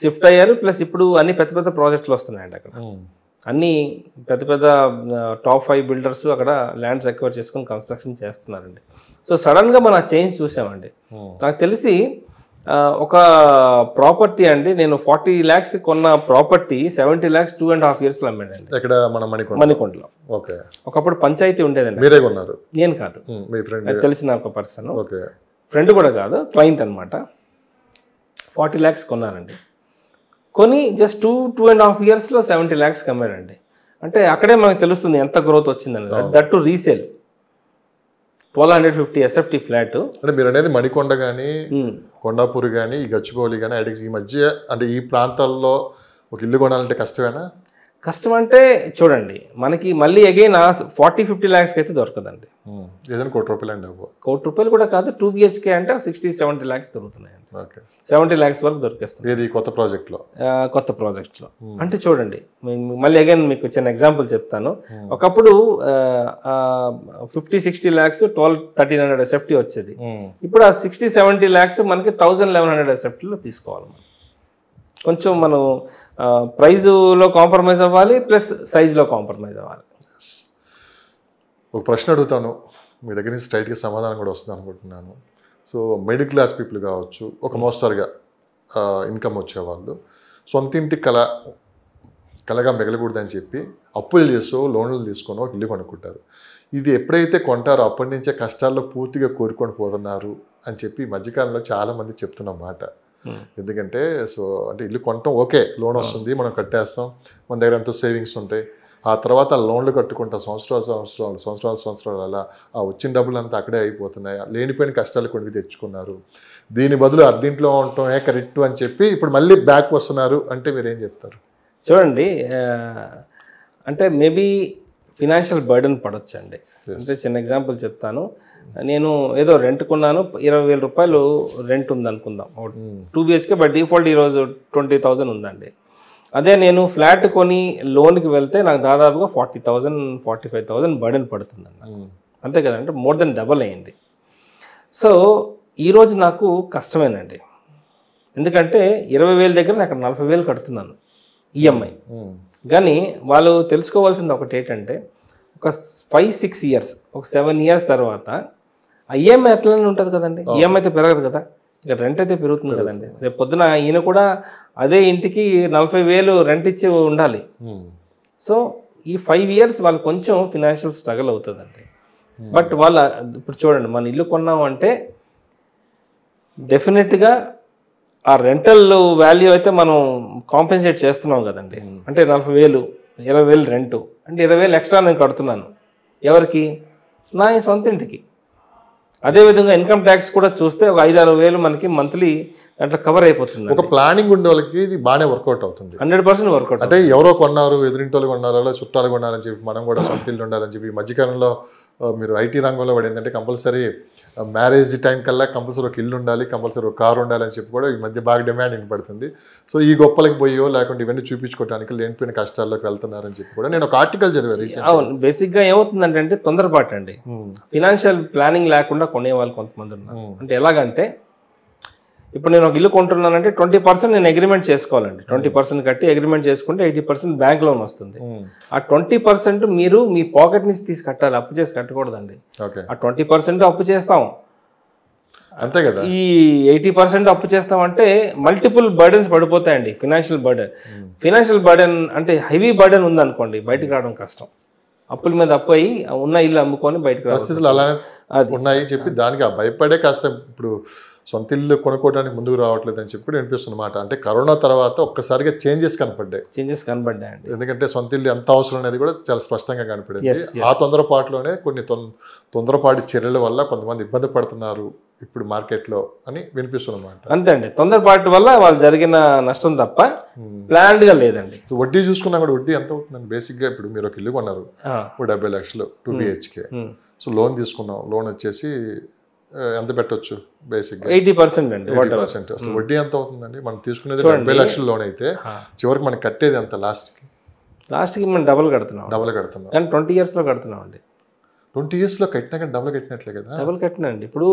S2: షిఫ్ట్ అయ్యారు. ప్లస్ ఇప్పుడు అన్ని పెద్ద పెద్ద ప్రాజెక్టులు వస్తున్నాయండి అక్కడ. అన్నీ పెద్ద టాప్ 5 బిల్డర్స్ అక్కడ ల్యాండ్స్ ఎక్వైర్ చేసుకొని కన్స్ట్రక్షన్ చేస్తున్నారండి. సో సడన్గా మనం ఆ చేంజ్ చూసామండి. నాకు తెలిసి ఒక ప్రాపర్టీ అండి, నేను 40 lakhs కొన్న ప్రాపర్టీ 70 lakhs 2.5 yearsలో అమ్మాడండి.
S1: ఇక్కడ మన
S2: మణికొండలో. ఒకప్పుడు పంచాయతీ ఉండేదండి.
S1: మీరే కొన్నారు?
S2: నేను కాదు,
S1: మీ ఫ్రెండ్,
S2: తెలిసిన ఒక పర్సన్, ఫ్రెండ్ కూడా కాదు, క్లయింట్ అనమాట. 40 lakhs కొన్నానండి. కొని జస్ట్ 2.5 yearsలో 70 lakhs అమ్మాడండి. అంటే అక్కడే మనకు తెలుస్తుంది ఎంత గ్రోత్ వచ్చిందని. That to resale 1250 SFT flat.
S1: అంటే మీరు అనేది మణికొండ కానీ కొండాపూర్ కానీ ఈ గచ్చిబౌలి కానీ ఈ మధ్య అంటే ఈ ప్రాంతాల్లో ఒక ఇల్లు కొనాలంటే కష్టమేనా?
S2: కష్టం అంటే చూడండి, మనకి మళ్ళీ అగైన్ 40-50 lakhs అయితే దొరకదండి.
S1: ఏదైనా ₹1 అండి,
S2: ₹1 కూడా కాదు. 2 BHK అంటే 60-70 lakhs దొరుకుతున్నాయండి. 70 lakhs వరకు దొరికేస్తుంది
S1: కొత్త ప్రాజెక్ట్లో.
S2: అంటే చూడండి, మళ్ళీ అగైన్ మీకు చిన్న ఎగ్జాంపుల్ చెప్తాను. ఒకప్పుడు 50-60 lakhs 1200-1300 SFT వచ్చేది. ఇప్పుడు ఆ 60-70 lakhs మనకి 1100 SFTలో తీసుకోవాలి. కొంచెం మనం ప్రైజ్లో కాంప్రమైజ్ అవ్వాలి, ప్లస్ సైజులో కాంప్రమైజ్ అవ్వాలి.
S1: ఒక ప్రశ్న అడుగుతాను, మీ దగ్గర నుంచి స్ట్రైట్గా సమాధానం కూడా వస్తుంది అనుకుంటున్నాను. సో మిడిల్ క్లాస్ పీపుల్ కావచ్చు, ఒక మోస్తరుగా ఇన్కమ్ వచ్చేవాళ్ళు సొంత ఇంటికి కలగా మిగలకూడదని చెప్పి అప్పులు చేసో లోన్లు తీసుకొని ఒక ఇల్లు కొనుక్కుంటారు. ఇది ఎప్పుడైతే కొంటారో అప్పటి నుంచే కష్టాల్లో పూర్తిగా కోరుకొని పోతున్నారు అని చెప్పి మధ్యకాలంలో చాలామంది చెప్తున్న మాట. ఎందుకంటే సో అంటే ఇల్లు కొనటం ఓకే, లోన్ వస్తుంది, మనం కట్టేస్తాం, మన దగ్గర ఎంతో సేవింగ్స్ ఉంటాయి. ఆ తర్వాత లోన్లు కట్టుకుంటాం సంవత్సరాలు అలా ఆ వచ్చిన డబ్బులు అంతా అక్కడే అయిపోతున్నాయి. లేనిపోయిన కష్టాలు కొన్ని తెచ్చుకున్నారు. దీని బదులు అద్దీంట్లో ఉండటం కరెక్ట్ అని చెప్పి ఇప్పుడు మళ్ళీ బ్యాక్ వస్తున్నారు అంటే మీరు ఏం చెప్తారు?
S2: చూడండి, అంటే మేబీ ఫినాన్షియల్ బర్డెన్ పడవచ్చు అండి. అంటే చిన్న ఎగ్జాంపుల్ చెప్తాను. నేను ఏదో రెంట్ కొన్నాను, ₹20,000 రెంట్ ఉంది అనుకుందాం, 2 BHK, బట్ డిఫాల్ట్ ఈరోజు 20,000 ఉందండి. అదే నేను ఫ్లాట్ కొని లోన్కి వెళ్తే నాకు దాదాపుగా 40,000-45,000 బర్డెన్ పడుతుందండి. అంతే కదంటే మోర్ దెన్ డబల్ అయింది. సో ఈరోజు నాకు కష్టమేనండి, ఎందుకంటే 20,000 దగ్గర నాకు 40,000 కడుతున్నాను ఈఎంఐ. కానీ వాళ్ళు తెలుసుకోవాల్సింది ఒకటి ఏంటంటే, ఒక 5-6 years, ఒక 7 years తర్వాత ఈఎంఐ ఎట్లనే ఉంటుంది కదండి. ఈఎంఐ అయితే పెరగదు కదా, ఇక రెంట్ అయితే పెరుగుతుంది కదండి. రేపు పొద్దున ఈయన కూడా అదే ఇంటికి 40,000 రెంట్ ఇచ్చి ఉండాలి. సో ఈ 5 years వాళ్ళు కొంచెం ఫినాన్షియల్ స్ట్రగుల్ అవుతుందండి. బట్ వాళ్ళ ఇప్పుడు చూడండి, మన ఇల్లు కొన్నామంటే డెఫినెట్గా ఆ రెంటల్ వాల్యూ అయితే మనం కాంపెన్సేట్ చేస్తున్నాం కదండి. అంటే 40,000 20,000 రెంటు అంటే 20,000 ఎక్స్ట్రా నేను కడుతున్నాను. ఎవరికి? నా సొంత ఇంటికి. అదేవిధంగా ఇన్కమ్ ట్యాక్స్ కూడా చూస్తే ఒక 5-6 వేలు మనకి మంత్లీ దాంట్లో కవర్ అయిపోతుంది.
S1: ఒక ప్లానింగ్ ఉండే వాళ్ళకి ఇది బాగానే వర్కౌట్ అవుతుంది.
S2: 100% వర్కౌట్.
S1: అంటే ఎవరో కొన్నారు, ఎదురింటోళ్ళు కొన్నారు, అలా చుట్టాలు కొన్నారని చెప్పి మనం కూడా సొంత ఇల్లు ఉండాలని చెప్పి ఈ మధ్యకాలంలో మీరు ఐటీ రంగంలో పడి ఏంటంటే కంపల్సరీ మ్యారేజ్ టైం కల్లా కంపల్సరీ ఒక ఇల్లు ఉండాలి, కంపల్సరీ ఒక కారు ఉండాలి అని చెప్పి కూడా ఈ మధ్య బాగా డిమాండ్ వినపడుతుంది. సో ఈ గొప్పలకి పోయో లేకుంటే ఇవన్నీ చూపించుకోవడానికి లేనిపోయిన కష్టాల్లోకి వెళ్తున్నారని చెప్పి కూడా నేను ఒక ఆర్టికల్ చదివాను.
S2: అవును, బేసిక్గా ఏమవుతుందంటే తొందరపాటు అండి. ఫినాన్షియల్ ప్లానింగ్ లేకుండా కొనే వాళ్ళు కొంతమంది ఉన్నారు. అంటే ఎలాగంటే ఇప్పుడు నేను ఒక ఇల్లు కొంటున్నానంటే 20% నేను అగ్రిమెంట్ చేసుకోవాలండి. 20% కట్టి అగ్రిమెంట్ చేసుకుంటే 80% బ్యాంక్ లోన్ వస్తుంది. ఆ 20% మీరు మీ పాకెట్ నుంచి తీసి కట్టాలి, అప్పు చేసి కట్టకూడదండి. ఆ 20% అప్పు చేస్తాం,
S1: అంతే కదా.
S2: ఈ 80% అప్పు చేస్తామంటే మల్టిపుల్ బర్డెన్స్ పడిపోతాయండి. ఫినాన్షియల్ బర్డెన్ అంటే హెవీ బర్డెన్ ఉందనుకోండి, బయటకు రావడం కష్టం. అప్పుల మీద అప్పు అయ్యి ఉన్న ఇల్లు అమ్ముకొని బయటకు రావాలి.
S1: పరిస్థితులు అలానే ఉన్నాయి చెప్పి దానికి భయపడే కాస్త ఇప్పుడు సొంత ఇల్లు కొనుక్కోవడానికి ముందుకు రావట్లేదు అని చెప్పి వినిపిస్తుంది మాట. అంటే కరోనా తర్వాత ఒక్కసారిగా చేంజెస్ కనపడ్డాయండి. ఎందుకంటే సొంత ఇల్లు ఎంత అవసరం అనేది కూడా చాలా స్పష్టంగా కనపడింది. ఆ తొందరపాటులోనే కొన్ని తొందరపాటు చర్యల వల్ల కొంతమంది ఇబ్బంది పడుతున్నారు ఇప్పుడు మార్కెట్లో అని వినిపిస్తుంది అన్నమాట.
S2: అంతే అండి, తొందరపాటు వల్ల వాళ్ళు జరిగిన నష్టం తప్ప ప్లాన్డ్ గా లేదండి.
S1: వడ్డీ చూసుకున్నా కూడా వడ్డీ ఎంత అవుతుందండి? బేసిక్గా ఇప్పుడు మీరు ఒక ఇల్లు కొన్నారు 70 లక్షలు 2 BHK. సో లోన్ తీసుకున్నాం, లోన్ వచ్చేసి ఎంత పెట్టవచ్చు? బేసిక్గా
S2: 80% అండి.
S1: 80%. అసలు వడ్డీ ఎంత అవుతుందండి? మనం తీసుకునేది 70 లక్షల లోన్ అయితే చివరికి మనకి కట్టేది ఎంత? లాస్ట్కి
S2: మనం డబుల్ కడుతున్నాం కానీ 20 years లో కడుతున్నాం అండి.
S1: 20 years లో కట్టినా కానీ డబుల్ కట్టినట్లే కదా.
S2: డబుల్ కట్టినండి. ఇప్పుడు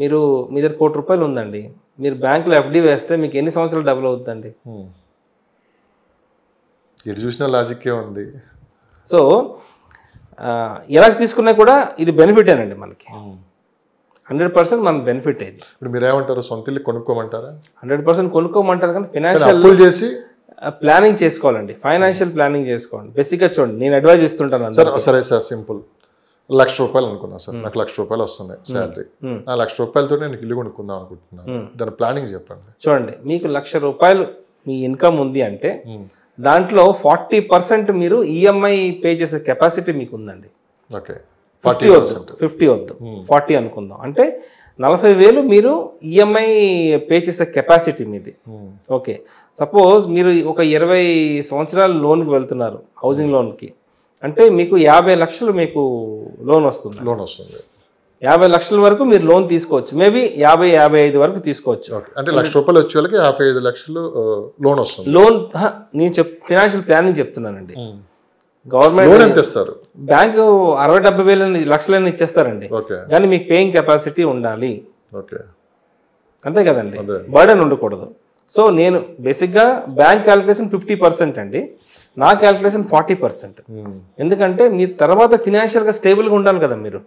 S2: మీ దగ్గర ₹1,00,00,000 ఉందండి, మీరు బ్యాంకులో FD వేస్తే మీకు ఎన్ని సంవత్సరాలు డబుల్ అవుతుందండి?
S1: ఎటు చూసినా లాజిక్కే ఉంది.
S2: సో ఎలా తీసుకున్నా కూడా ఇది బెనిఫిటేనండి మనకి. 100% మన బెనిఫిట్ అయింది.
S1: ఇప్పుడు మీరేమంటారు? సొంత ఇల్లు కొనుక్కోమంటారా?
S2: 100% కొనుక్కోమంటారు, కానీ ఫైనాన్షియల్
S1: చేసి
S2: ప్లానింగ్ చేసుకోవాలండి. ఫైనాన్షియల్ ప్లానింగ్ చేసుకోండి. బేసిక్గా చూడండి, నేను అడ్వైజ్ ఇస్తుంటాను.
S1: సరే సార్, సింపుల్. ₹1,00,000 అనుకున్నా సార్, నాకు ₹1,00,000 వస్తున్నాయి శాలరీ. ఆ ₹1,00,000తో నేను ఇల్లు కొనుక్కుందాం అనుకుంటున్నాను. దాని ప్లానింగ్ చెప్పండి.
S2: చూడండి, మీకు ₹1,00,000 మీ ఇన్కమ్ ఉంది అంటే దాంట్లో 40% మీరు ఈఎంఐ పే చేసే కెపాసిటీ మీకు ఉందండి.
S1: ఓకే,
S2: 50 వద్దు, 40 అనుకుందాం. అంటే 40,000 మీరు ఈఎంఐ పే చేసే కెపాసిటీ మీది. ఓకే, సపోజ్ మీరు ఒక 20 సంవత్సరాలు లోన్కి వెళ్తున్నారు, హౌసింగ్ లోన్కి, అంటే మీకు 50 లక్షలు మీకు లోన్ వస్తుంది. 50 లక్షల వరకు మీరు లోన్ తీసుకోవచ్చు. మేబీ 50-55 వరకు తీసుకోవచ్చు.
S1: అంటే ₹1,00,000 వచ్చే వాళ్ళకి 55 లక్షలు లోన్ వస్తుంది.
S2: నేను ఫినాన్షియల్ ప్లానింగ్ చెప్తున్నానండి. గవర్నమెంట్ ఇస్తారు, బ్యాంకు 60-70 లక్షలని ఇచ్చేస్తారండి, కానీ మీకు పేయింగ్ కెపాసిటీ ఉండాలి. అంతే కదండి, బర్డెన్ ఉండకూడదు. సో నేను బేసిక్గా బ్యాంక్ క్యాలిక్యులేషన్ 50% అండి, నా క్యాలిక్యులేషన్ 40%. ఎందుకంటే మీరు తర్వాత ఫినాన్షియల్గా స్టేబుల్గా ఉండాలి కదా. మీరు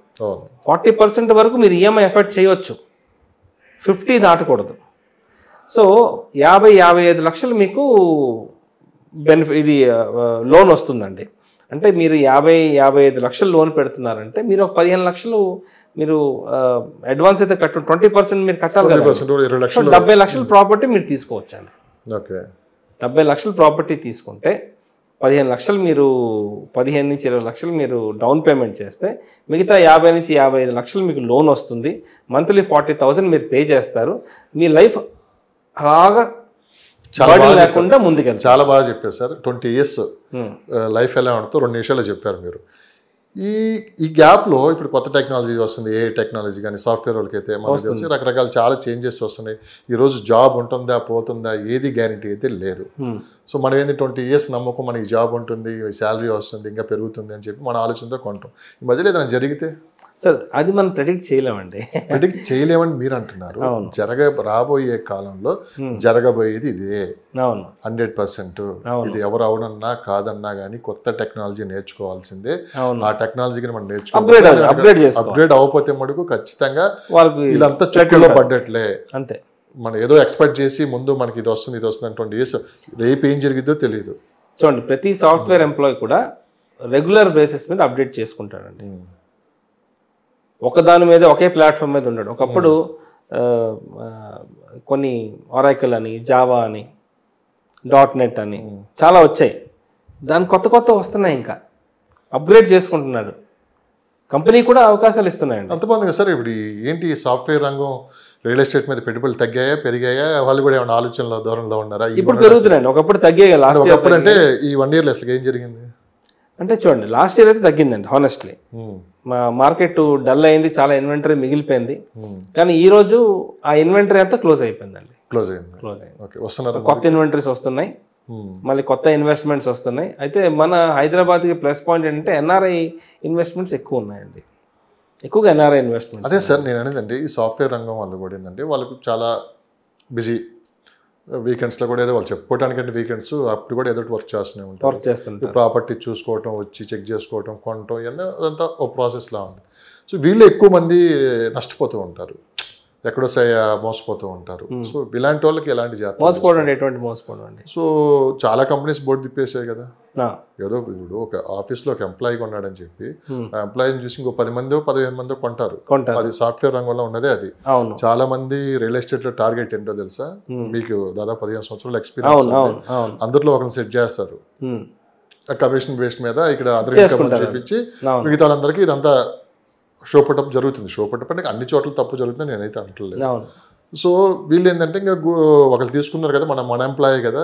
S2: 40% వరకు మీరు ఈఎంఐ ఎఫర్ట్ చేయవచ్చు, 50 దాటకూడదు. సో 50-55 లక్షలు మీకు బెనిఫిట్ ఇది లోన్ వస్తుందండి. అంటే మీరు 50-55 లక్షలు లోన్ పెడుతున్నారంటే మీరు ఒక 15 లక్షలు మీరు అడ్వాన్స్ అయితే 20% మీరు కట్టాలి కదా. 70 లక్షల ప్రాపర్టీ మీరు తీసుకోవచ్చండి. 70 లక్షల ప్రాపర్టీ తీసుకుంటే 15 లక్షలు మీరు 15-20 లక్షలు మీరు డౌన్ పేమెంట్ చేస్తే మిగతా 50-55 లక్షలు మీకు లోన్ వస్తుంది. మంత్లీ 40,000 మీరు పే చేస్తారు. మీ లైఫ్ అలాగా లేకుండా ముందుకెళ్తారు.
S1: చాలా బాగా చెప్పారు సార్. 20 years లైఫ్ ఎలా ఉంటుందో 2 నిమిషాల్లో చెప్పారు మీరు. ఈ గ్యాప్లో ఇప్పుడు కొత్త టెక్నాలజీ వస్తుంది, ఏ టెక్నాలజీ కానీ సాఫ్ట్వేర్ వాళ్ళకి అయితే మనకు తెలిసి రకరకాల చాలా చేంజెస్ వస్తున్నాయి. ఈరోజు జాబ్ ఉంటుందా పోతుందా ఏది గ్యారంటీ అయితే లేదు. సో మనం ఏంది 20 years నమ్మకం మనకి జాబ్ ఉంటుంది, శాలరీ వస్తుంది, ఇంకా పెరుగుతుంది అని చెప్పి మన ఆలోచనతో కొంటాం. ఈ మధ్యలో ఏదైనా జరిగితే
S2: సార్ అది మనం ప్రెడిక్ట్ చేయలేమండి.
S1: ప్రెడిక్ట్ చేయలేమని మీరు అంటున్నారు. రాబోయే కాలంలో జరగబోయేది ఇదే 100%. ఇది ఎవరు అవునన్నా కాదన్నా కానీ కొత్త టెక్నాలజీ నేర్చుకోవాల్సిందే. ఆ టెక్నాలజీని మనం అప్గ్రేడ్ అవ్వకపోతే మటుకు ఖచ్చితంగా వీళ్ళంతా చెట్టులో పడ్డట్లే.
S2: అంతే,
S1: మనం ఏదో ఎక్స్పెక్ట్ చేసి ముందు మనకి ఇది వస్తుంది 20 years రేపు ఏం జరిగిద్దో తెలియదు.
S2: చూడండి ప్రతి సాఫ్ట్వేర్ ఎంప్లాయీ కూడా రెగ్యులర్ బేసిస్ మీద అప్డేట్ చేసుకుంటాడండి. ఒకదాని మీద ఒకే ప్లాట్ఫామ్ మీద ఉండడు. ఒకప్పుడు కొన్ని ఒరాకిల్ అని, జావా అని, .NET అని చాలా వచ్చాయి. దాని కొత్త వస్తున్నాయి, ఇంకా అప్గ్రేడ్ చేసుకుంటున్నాడు. కంపెనీ కూడా అవకాశాలు ఇస్తున్నాయండి.
S1: అంతమంది సార్ ఇప్పుడు ఏంటి సాఫ్ట్వేర్ రంగం రియల్ ఎస్టేట్ మీద పెట్టుబడులు తగ్గాయా పెరిగాయా, వాళ్ళు కూడా ఏమైనా ఆలోచనలో దూరంలో ఉన్నారా?
S2: ఇప్పుడు పెరుగుతున్నాయండి. ఒకప్పుడు తగ్గాయి. లాస్ట్ ఇయర్
S1: అంటే ఈ 1 yearలో అసలు ఏం జరిగింది
S2: అంటే చూడండి, లాస్ట్ ఇయర్ అయితే తగ్గిందండి. హానెస్ట్లీ మా మార్కెట్ డల్ అయింది, చాలా ఇన్వెంటరీ మిగిలిపోయింది. కానీ ఈ రోజు ఆ ఇన్వెంటరీ అంతా క్లోజ్ అయిపోయిందండి.
S1: క్లోజ్ అయింది.
S2: ఓకే, కొత్త ఇన్వెంటరీస్ వస్తున్నాయి, మళ్ళీ కొత్త ఇన్వెస్ట్మెంట్స్ వస్తున్నాయి. అయితే మన హైదరాబాద్కి ప్లస్ పాయింట్ ఏంటంటే ఎన్ఆర్ఐ ఇన్వెస్ట్మెంట్స్ ఎక్కువ ఉన్నాయండి. ఎక్కువగా ఎన్ఆర్ఐ ఇన్వెస్ట్మెంట్స్.
S1: అదే సార్ నేను అనేదండి, ఈ సాఫ్ట్వేర్ రంగం వాళ్ళు కూడా ఏంటంటే వాళ్ళకు చాలా బిజీ. వీకెండ్స్లో కూడా ఏదో వాళ్ళు చెప్పుకోవడానికంటే వీకెండ్స్ అప్పుడు కూడా ఏదో వర్క్ చేస్తుంటారు. ప్రాపర్టీ చూసుకోవటం, వచ్చి చెక్ చేసుకోవటం, కొనటం, అదంతా ఒక ప్రాసెస్లా ఉంది. సో వీళ్ళు ఎక్కువ మంది నష్టపోతూ ఉంటారు, ఎక్కడో మోసపోతూ ఉంటారు. సో ఇలాంటి వాళ్ళకి ఎలాంటి జాగ్రత్త?
S2: మోసపోవడం ఎటువంటి మోసపోవడం అండి?
S1: సో చాలా కంపెనీస్ బోర్డు తిప్పేసాయి కదా. ఏదో ఇప్పుడు ఒక ఆఫీస్లో ఒక ఎంప్లాయీ కొన్నాడని చెప్పి ఆ ఎంప్లాయీని చూసి ఇంకో 10 మందో 15 మందో కొంటారు. అది సాఫ్ట్వేర్ రంగంలో ఉన్నదే. అది చాలా మంది రియల్ ఎస్టేట్ లో టార్గెట్ ఏంటో తెలుసా? మీకు దాదాపు 15 సంవత్సరాల ఎక్స్పీరియన్స్, అందరిలో ఒకరిని సెట్ చేస్తారు కమిషన్ బేస్డ్ మీద. ఇక్కడ అదర్ ఇన్కమ్ చేపించి మిగతా వాళ్ళందరికీ ఇదంతా షో పుట్టప్ జరుగుతుంది. షో పుట్టప్ అంటే అన్ని చోట్ల తప్పు జరుగుతుంది నేనైతే అంటలేదు. సో వీళ్ళు ఏంటంటే ఇంకా ఒకరు తీసుకున్నారు కదా, మన ఎంప్లాయీ కదా,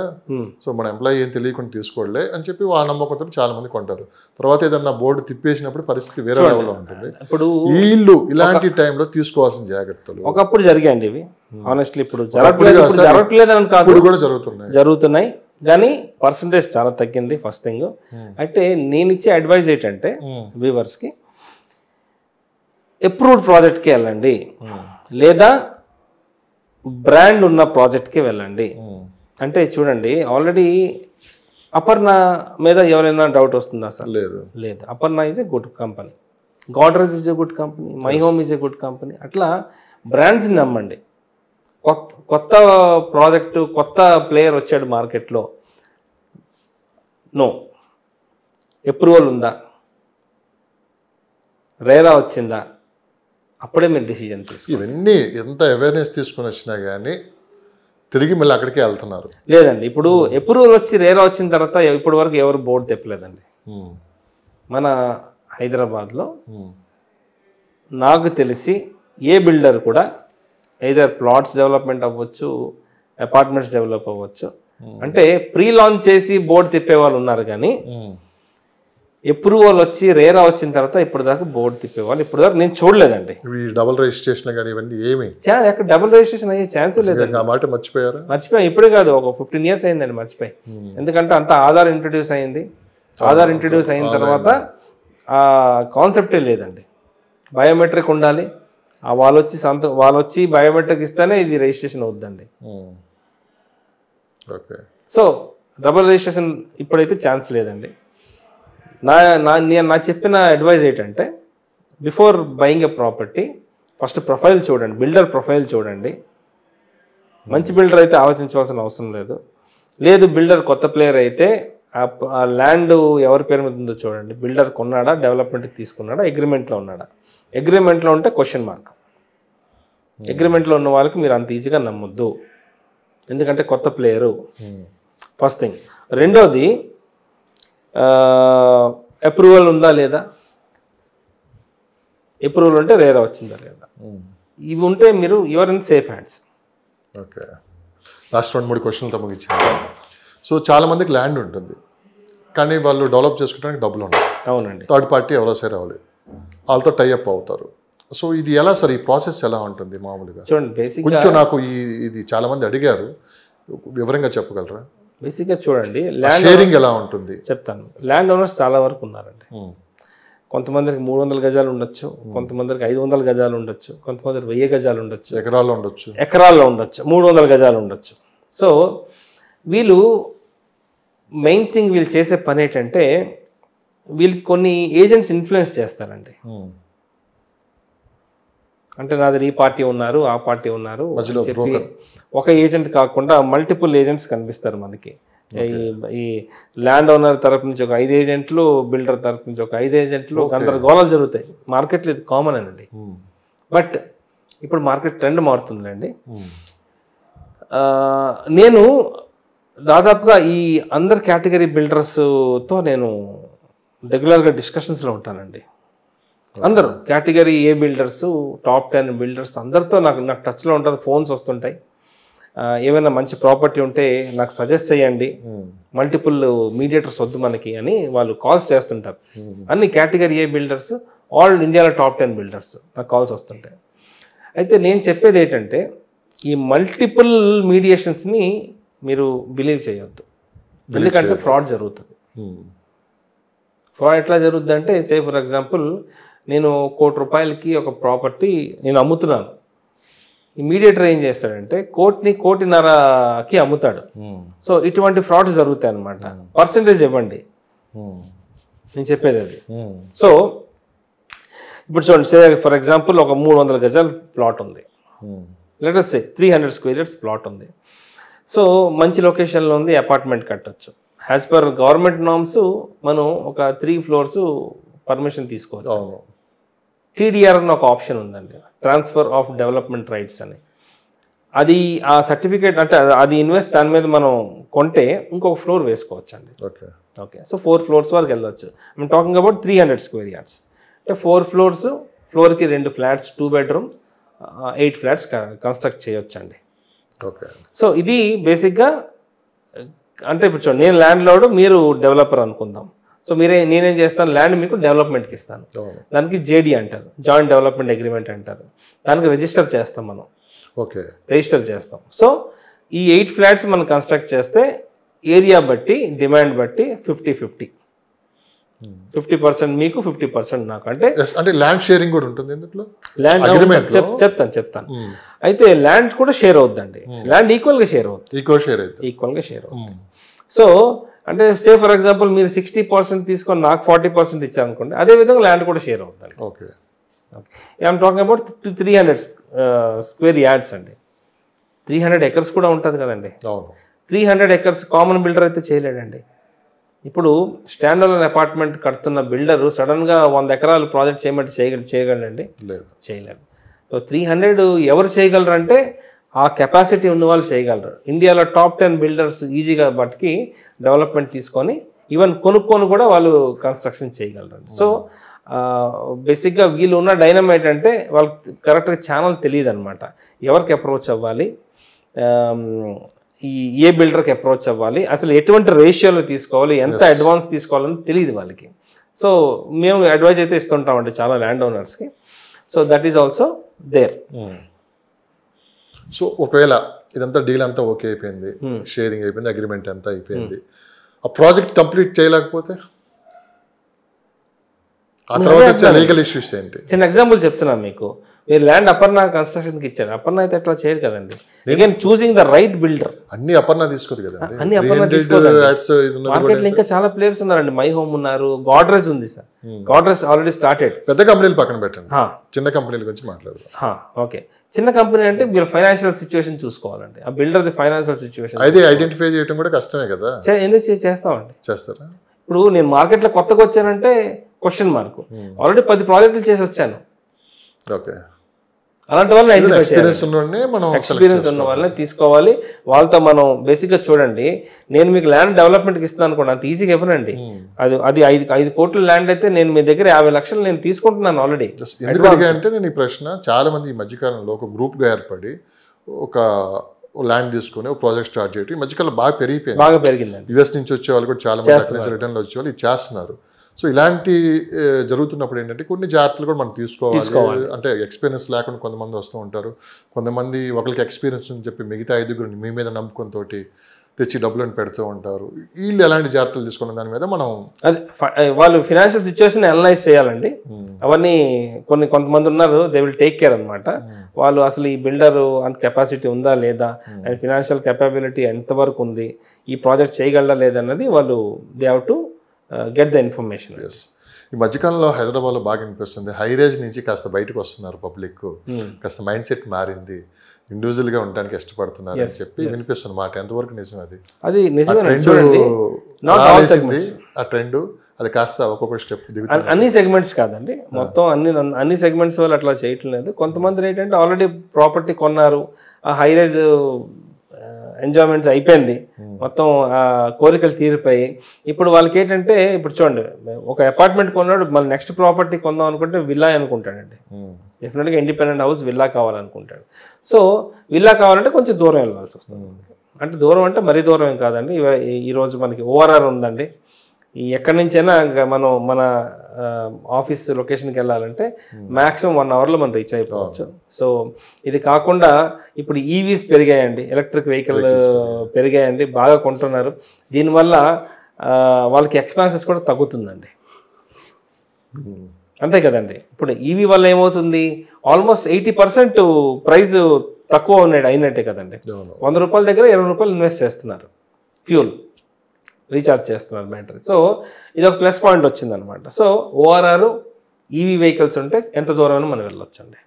S1: సో మన ఎంప్లాయీ ఏం తెలియకుండా తీసుకోవట్లే అని చెప్పి వాళ్ళ నమ్మకంతో చాలా మంది కొంటారు. తర్వాత ఏదన్నా బోర్డు తిప్పేసినప్పుడు పరిస్థితి వేరే లెవెల్లో ఉంటుంది. ఇప్పుడు వీళ్ళు ఇలాంటి టైంలో తీసుకోవాల్సిన జాగ్రత్తలు
S2: ఒకప్పుడు జరిగాయండి ఇవి. ఆనెస్ట్లీ ఇప్పుడు జరగట్లేదని కాదు,
S1: ఇప్పుడు కూడా
S2: జరుగుతున్నాయి కానీ పర్సంటేజ్ చాలా తగ్గింది. First thing. అయితే నేను ఇచ్చే అడ్వైజ్ ఏంటంటే వ్యూవర్స్కి, అప్రూవ్డ్ ప్రాజెక్ట్కి వెళ్ళండి, లేదా బ్రాండ్ ఉన్న ప్రాజెక్ట్కి వెళ్ళండి. అంటే చూడండి, ఆల్రెడీ అపర్ణ మీద ఎవరైనా డౌట్ వస్తుందా సార్? లేదు. Aparna is a good company, Godrej is a good company, my home is a good company. అట్లా బ్రాండ్స్ని నమ్మండి. కొత్త ప్రాజెక్టు, కొత్త ప్లేయర్ వచ్చాడు మార్కెట్లో, నో అప్రూవల్ ఉందా, రేరా వచ్చిందా, అప్పుడే మీరు డిసిజన్ తీసుకోండి.
S1: ఇవన్నీ ఎంత అవేర్నెస్ తీసుకుని వచ్చినా కానీ తిరిగి మళ్ళీ అక్కడికే వెళ్తున్నారు.
S2: లేదండి, ఇప్పుడు అప్రూవల్ వచ్చి రేరా వచ్చిన తర్వాత ఇప్పటి వరకు ఎవరు బోర్డు తెప్పలేదండి మన హైదరాబాద్లో. నాకు తెలిసి ఏ బిల్డర్ కూడా ఐదర్ ప్లాట్స్ డెవలప్మెంట్ అవ్వచ్చు, అపార్ట్మెంట్స్ డెవలప్ అవ్వచ్చు, అంటే ప్రీ లాంచ్ చేసి బోర్డు తిప్పే వాళ్ళు ఉన్నారు. కానీ అప్రూవల్ వచ్చి రేరా వచ్చిన తర్వాత ఇప్పుడు దాకా బోర్డు తిప్పేవాళ్ళు ఇప్పుడు దాకా నేను చూడలేదండి.
S1: డబుల్ రిజిస్ట్రేషన్ కానీ ఇవన్నీ ఏమి
S2: ఎక్కడ డబుల్ రిజిస్ట్రేషన్ అయ్యే ఛాన్స్ లేదండి.
S1: ఆ మాట మర్చిపోయారు.
S2: ఇప్పుడే కాదు, ఒక 15 years అయిందండి మర్చిపోయి. ఎందుకంటే అంత ఆధార్ ఇంట్రడ్యూస్ అయింది. ఆధార్ ఇంట్రడ్యూస్ అయిన తర్వాత ఆ కాన్సెప్టే లేదండి. బయోమెట్రిక్ ఉండాలి, వాళ్ళు వచ్చి బయోమెట్రిక్ ఇస్తేనే ఇది రిజిస్ట్రేషన్ అవుద్దండి. సో డబుల్ రిజిస్ట్రేషన్ ఇప్పుడైతే ఛాన్స్ లేదండి. నా చెప్పిన అడ్వైజ్ ఏంటంటే, before buying a property first profile చూడండి, బిల్డర్ ప్రొఫైల్ చూడండి. మంచి బిల్డర్ అయితే ఆలోచించవలసిన అవసరం లేదు. బిల్డర్ కొత్త ప్లేయర్ అయితే ఆ ల్యాండ్ ఎవరి పేరు మీద ఉందో చూడండి. బిల్డర్ కొన్నాడా, డెవలప్మెంట్కి తీసుకున్నాడా, అగ్రిమెంట్లో ఉన్నాడా? అగ్రిమెంట్లో ఉంటే క్వశ్చన్ మార్క్. అగ్రిమెంట్లో ఉన్న వాళ్ళకి మీరు అంత ఈజీగా నమ్మొద్దు, ఎందుకంటే కొత్త ప్లేయరు. First thing. రెండోది, అప్రూవల్ ఉందా లేదా, అప్రూవల్ ఉంటే రేరా వచ్చిందా లేదా, ఇవి ఉంటే మీరు your in safe hands.
S1: Okay, last 2-3 క్వశ్చన్లు తమకిచ్చారు. సో చాలామందికి ల్యాండ్ ఉంటుంది కానీ వాళ్ళు డెవలప్ చేసుకోవడానికి డబ్బులు ఉండవు.
S2: అవునండి.
S1: థర్డ్ పార్టీ ఎవరో సరే అవ్వాలి, వాళ్ళతో టైఅప్ అవుతారు. సో ఇది ఎలా సార్, ఈ ప్రాసెస్ ఎలా ఉంటుంది మామూలుగా?
S2: చూడండి, బేసిక్
S1: కొంచెం నాకు ఇది చాలామంది అడిగారు, వివరంగా చెప్పగలరా?
S2: బేసిక్గా చూడండి, ల్యాండ్
S1: షేరింగ్ ఎలా ఉంటుంది
S2: చెప్తాను. ల్యాండ్ ఓనర్స్ చాలా వరకు ఉన్నారండి. కొంతమందికి 300 గజాలు ఉండొచ్చు, కొంతమందికి 500 గజాలు ఉండొచ్చు, కొంతమందికి 1000 గజాలు ఉండొచ్చు, ఎకరాల్లో ఉండొచ్చు, 300 గజాలు ఉండొచ్చు. సో వీళ్ళు మెయిన్ థింగ్ వీళ్ళు చేసే పని ఏంటంటే, వీళ్ళకి కొన్ని ఏజెంట్స్ ఇన్ఫ్లుయెన్స్ చేస్తారండి. అంటే నాది ఈ పార్టీ ఉన్నారు, ఆ పార్టీ ఉన్నారు చెప్పి ఒక ఏజెంట్ కాకుండా మల్టిపుల్ ఏజెంట్స్ కనిపిస్తారు మనకి. ఈ ల్యాండ్ ఓనర్ తరపు నుంచి ఒక 5 ఏజెంట్లు, బిల్డర్ తరపు నుంచి ఒక 5 ఏజెంట్లు, గందరగోళాలు జరుగుతాయి. మార్కెట్లో ఇది కామన్ అండి. బట్ ఇప్పుడు మార్కెట్ ట్రెండ్ మారుతుందండి. నేను దాదాపుగా ఈ అందర్ కేటగిరీ బిల్డర్స్తో నేను రెగ్యులర్గా డిస్కషన్స్లో ఉంటానండి. అందరూ category A builders, top 10 builders అందరితో నాకు టచ్లో ఉంటుంది. ఫోన్స్ వస్తుంటాయి. ఏమైనా మంచి ప్రాపర్టీ ఉంటే నాకు సజెస్ట్ చేయండి, మల్టిపుల్ మీడియేటర్స్ వద్దు మనకి అని వాళ్ళు కాల్స్ చేస్తుంటారు. అన్ని కేటగిరీ ఏ బిల్డర్స్, ఆల్ ఇండియాలో టాప్ 10 బిల్డర్స్ నాకు కాల్స్ వస్తుంటాయి. అయితే నేను చెప్పేది ఏంటంటే ఈ మల్టిపుల్ మీడియేషన్స్ని మీరు బిలీవ్ చేయొద్దు. ఎందుకంటే ఫ్రాడ్ జరుగుతుంది. ఫ్రాడ్ ఎట్లా జరుగుతుంది అంటే, సే ఫర్ ఎగ్జాంపుల్ నేను ₹1,00,00,000 ఒక ప్రాపర్టీ నేను అమ్ముతున్నాను. ఈ మీడియేటర్ ఏం చేస్తాడంటే ₹1,50,00,000కి అమ్ముతాడు. సో ఇటువంటి ఫ్రాడ్స్ జరుగుతాయి అన్నమాట. పర్సంటేజ్ ఇవ్వండి, నేను చెప్పేది అది. సో ఇప్పుడు చూడండి, సే ఫర్ ఎగ్జాంపుల్ ఒక 300 గజాల ప్లాట్ ఉంది, let us say 300 square yards plot ఉంది. సో మంచి లొకేషన్లో ఉంది, అపార్ట్మెంట్ కట్టచ్చు. యాజ్ పర్ గవర్నమెంట్ నామ్స్ మనం ఒక 3 floors పర్మిషన్ తీసుకోవచ్చు. TDR అని ఒక ఆప్షన్ ఉందండి, ట్రాన్స్ఫర్ ఆఫ్ డెవలప్మెంట్ రైట్స్ అని. అది ఆ సర్టిఫికేట్ అంటే అది ఇన్వెస్ట్ దాని మీద మనం కొంటే ఇంకొక ఫ్లోర్ వేసుకోవచ్చు అండి. ఓకే, సో 4 floors వరకు వెళ్ళొచ్చు. I'm talking about 300 square yards. అంటే 4 floors, ఫ్లోర్కి 2 flats, 2 bedroom, 8 flats కన్స్ట్రక్ట్ చేయొచ్చు అండి.
S1: ఓకే,
S2: సో ఇది బేసిక్గా అంటే ఇప్పుడు చూడండి, నేను ల్యాండ్ లోడ్, మీరు డెవలపర్ అనుకుందాం. సో నేనేం చేస్తాను, ల్యాండ్ మీకు డెవలప్మెంట్కి ఇస్తాను. దానికి JD అంటారు, జాయింట్ డెవలప్మెంట్ అగ్రిమెంట్ అంటారు. దానికి రిజిస్టర్ చేస్తాం మనం.
S1: ఓకే,
S2: రిజిస్టర్ చేస్తాం. సో ఈ 8 flats మనం కన్స్ట్రక్ట్ చేస్తే ఏరియా బట్టి, డిమాండ్ బట్టి 50-50, 50% మీకు, 50% నాకు. అంటే
S1: ల్యాండ్ షేరింగ్ కూడా ఉంటుంది ఇందులో.
S2: ల్యాండ్ చెప్తాను. అయితే ల్యాండ్ కూడా షేర్ అవుద్దండి. ల్యాండ్ ఈక్వల్గా షేర్ అవుతుంది, ఈక్వల్గా షేర్ అవుతుంది. సో అంటే సే ఫర్ ఎగ్జాంపుల్ మీరు 60% తీసుకొని నాకు 40% ఇచ్చారనుకోండి, అదేవిధంగా ల్యాండ్ కూడా షేర్ అవుతుంది.
S1: Okay,
S2: I'm talking about 300 square yards అండి. 300 acres కూడా ఉంటుంది కదండి. 300 acres కామన్ బిల్డర్ అయితే చేయలేడండి. ఇప్పుడు స్టాండ్ అలోన్ అపార్ట్మెంట్ కడుతున్న బిల్డరు సడన్గా 100 ఎకరాలు ప్రాజెక్ట్ చేయమంటే చేయగలండి? చేయలేడు. సో 300 ఎవరు చేయగలరు అంటే ఆ కెపాసిటీ ఉన్న వాళ్ళు చేయగలరు. ఇండియాలో టాప్ 10 బిల్డర్స్ ఈజీగా బట్కి డెవలప్మెంట్ తీసుకొని ఈవెన్ కొనుక్కొని కూడా వాళ్ళు కన్స్ట్రక్షన్ చేయగలరు. సో బేసిక్గా వీళ్ళు ఉన్న డైనమైట్ అంటే వాళ్ళకి కరెక్ట్గా ఛానల్ తెలియదు అనమాట. ఎవరికి అప్రోచ్ అవ్వాలి, ఏ బిల్డర్కి అప్రోచ్ అవ్వాలి, అసలు ఎటువంటి రేషియోలో తీసుకోవాలి, ఎంత అడ్వాన్స్ తీసుకోవాలని తెలియదు వాళ్ళకి. సో మేము అడ్వైజ్ అయితే ఇస్తుంటామండి చాలా ల్యాండ్ ఓనర్స్కి. So that is also there.
S1: So ఒకవేళ ఇదంతా డీల్ అంతా ఓకే అయిపోయింది, షేరింగ్ అయిపోయింది, అగ్రిమెంట్ అంతా అయిపోయింది, ఆ ప్రాజెక్ట్ కంప్లీట్ చేయలేకపోతే ఆ తర్వాత వచ్చే లీగల్ ఇష్యూస్ ఏంటి?
S2: చిన్న ఎగ్జాంపుల్ చెప్తున్నాను మీకు. మీరు ల్యాండ్ అపర్ణ కన్స్ట్రక్షన్కి ఇచ్చారు, అపర్ణ అయితే ఎట్లా చేయరు కదండి. Again choosing the right builder.
S1: అన్ని అపర్ణ తీసుకోదు కదా,
S2: అన్ని అపర్ణ తీసుకోదు. మార్కెట్లో ఇంకా చాలా ప్లేయర్స్ ఉన్నారండి. మై హోమ్ ఉన్నారు, గాడ్రేజ్ ఉంది సార్. Godrej already started.
S1: పెద్ద కంపెనీలు పక్కన పెట్టండి, చిన్న కంపెనీల గురించి మాట్లాడదాం.
S2: ఓకే, చిన్న కంపెనీ అంటే మీరు ఫైనాన్షియల్ సిచ్యువేషన్ చూసుకోవాలండి. ఆ బిల్డర్ది ఫైనాన్షియల్ సిచ్యువేషన్
S1: అయితే ఐడెంటిఫై చేయడం కూడా కష్టమే కదా.
S2: ఎందుకు చేస్తామండి?
S1: చేస్తారా?
S2: ఇప్పుడు నేను మార్కెట్లో కొత్తగా వచ్చానంటే క్వశ్చన్ మార్క్. ఆల్రెడీ 10 ప్రాజెక్టులు చేసి వచ్చాను.
S1: ఓకే,
S2: అలాంటి వాళ్ళని
S1: ఎక్స్పీరియన్స్
S2: ఉన్న వాళ్ళని తీసుకోవాలి. వాళ్ళతో మనం బేసిక్గా చూడండి, నేను మీకు ల్యాండ్ డెవలప్మెంట్కి ఇస్తాను అనుకోండి, అంత ఈజీగా ఇవ్వనండి. అది 5 కోట్ల ల్యాండ్ అయితే నేను మీ దగ్గర 50 లక్షలు నేను తీసుకుంటున్నాను ఆల్రెడీ.
S1: అంటే నేను ఈ ప్రశ్న చాలా మంది ఈ మధ్యకాలంలో ఒక గ్రూప్గా ఏర్పడి ఒక ల్యాండ్ తీసుకుని ఒక ప్రాజెక్ట్ స్టార్ట్ చేయడం ఈ మధ్యకాలంలో బాగా పెరిగిందండి. US నుంచి వచ్చే వాళ్ళు కూడా చాలా మంది రిటర్న్లో వచ్చే వాళ్ళు ఇది చేస్తున్నారు. సో ఇలాంటి జరుగుతున్నప్పుడు ఏంటంటే కొన్ని జాగ్రత్తలు కూడా మనం తీసుకోవాలి. అంటే ఎక్స్పీరియన్స్ లేకుండా కొంతమంది వస్తూ ఉంటారు, కొంతమంది ఒకరికి ఎక్స్పీరియన్స్ అని చెప్పి మిగతా 5 మీ మీద నమ్మకంతో తెచ్చి డబ్బులను పెడుతూ ఉంటారు. వీళ్ళు ఎలాంటి జాగ్రత్తలు తీసుకున్న దాని మీద మనం
S2: వాళ్ళు ఫినాన్షియల్ సిచ్యువేషన్ అనలైజ్ చేయాలండి. అవన్నీ కొంతమంది ఉన్నారు, దే విల్ టేక్ కేర్ అనమాట. వాళ్ళు అసలు ఈ బిల్డర్ అంత కెపాసిటీ ఉందా లేదా, అండ్ ఫినాన్షియల్ కెపాబిలిటీ ఎంతవరకు ఉంది, ఈ ప్రాజెక్ట్ చేయగలరా లేదన్నది వాళ్ళు they have to get the information.
S1: ఈ మధ్యకాలంలో హైదరాబాద్లో బాగా అనిపిస్తుంది, హైరేజ్ నుంచి కాస్త బయటకు వస్తున్నారు పబ్లిక్, కాస్త మైండ్ సెట్ మారింది. ఇండివిజువల్గా ఉండడానికి ఇష్టపడుతున్నారు అని చెప్పి వినిపిస్తుంది మాట. ఎంతవరకు నిజం అది?
S2: అది నిజమే
S1: ట్రెండ్
S2: చూడండి. Not all segments.
S1: ఆ ట్రెండ్ అది కాస్త ఒక్కొక్క స్టెప్ దిగుతుంది.
S2: అన్ని సెగ్మెంట్స్ కాదండి, మొత్తం అన్ని సెగ్మెంట్స్ వాళ్ళు అట్లా చేయటం లేదు. కొంతమంది ఏంటంటే ఆల్రెడీ ప్రాపర్టీ కొన్నారు, ఆ హై రైజ్ ఎంజాయ్మెంట్స్ అయిపోయింది, మొత్తం ఆ కోరికలు తీరిపోయి ఇప్పుడు వాళ్ళకి ఏంటంటే, ఇప్పుడు చూడండి ఒక అపార్ట్మెంట్ కొన్నాడు, మళ్ళీ నెక్స్ట్ ప్రాపర్టీ కొందాం అనుకుంటే విల్లా అనుకుంటాడండి. డెఫినెట్గా ఇండిపెండెంట్ హౌస్ విల్లా కావాలనుకుంటాడు. సో విల్లా కావాలంటే కొంచెం దూరం వెళ్ళాల్సి వస్తుంది. అంటే దూరం అంటే మరీ దూరం ఏం కాదండి. ఈరోజు మనకి ఓఆర్ఆర్ ఉందండి, ఎక్కడి నుంచైనా మన ఆఫీస్ లొకేషన్కి వెళ్ళాలంటే మ్యాక్సిమం 1 అవర్లో మనం రీచ్ అయిపోవచ్చు. సో ఇది కాకుండా ఇప్పుడు ఈవీస్ పెరిగాయండి, ఎలక్ట్రిక్ వెహికల్ పెరిగాయండి, బాగా కొంటున్నారు. దీనివల్ల వాళ్ళకి ఎక్స్పెన్సెస్ కూడా తగ్గుతుందండి. అంతే కదండి. ఇప్పుడు ఈవీ వల్ల ఏమవుతుంది, ఆల్మోస్ట్ 80% ప్రైస్ తక్కువ అయినట్టే కదండి. 100 రూపాయల దగ్గర 20 రూపాయలు ఇన్వెస్ట్ చేస్తున్నారు, ఫ్యూల్ రీఛార్జ్ చేస్తున్నారు బ్యాటరీ. సో ఇది ఒక ప్లస్ పాయింట్ వచ్చిందనమాట. సో ఓఆర్ఆర్ ఈవీ వెహికల్స్ ఉంటే ఎంత దూరమైనా మనం వెళ్ళొచ్చండి.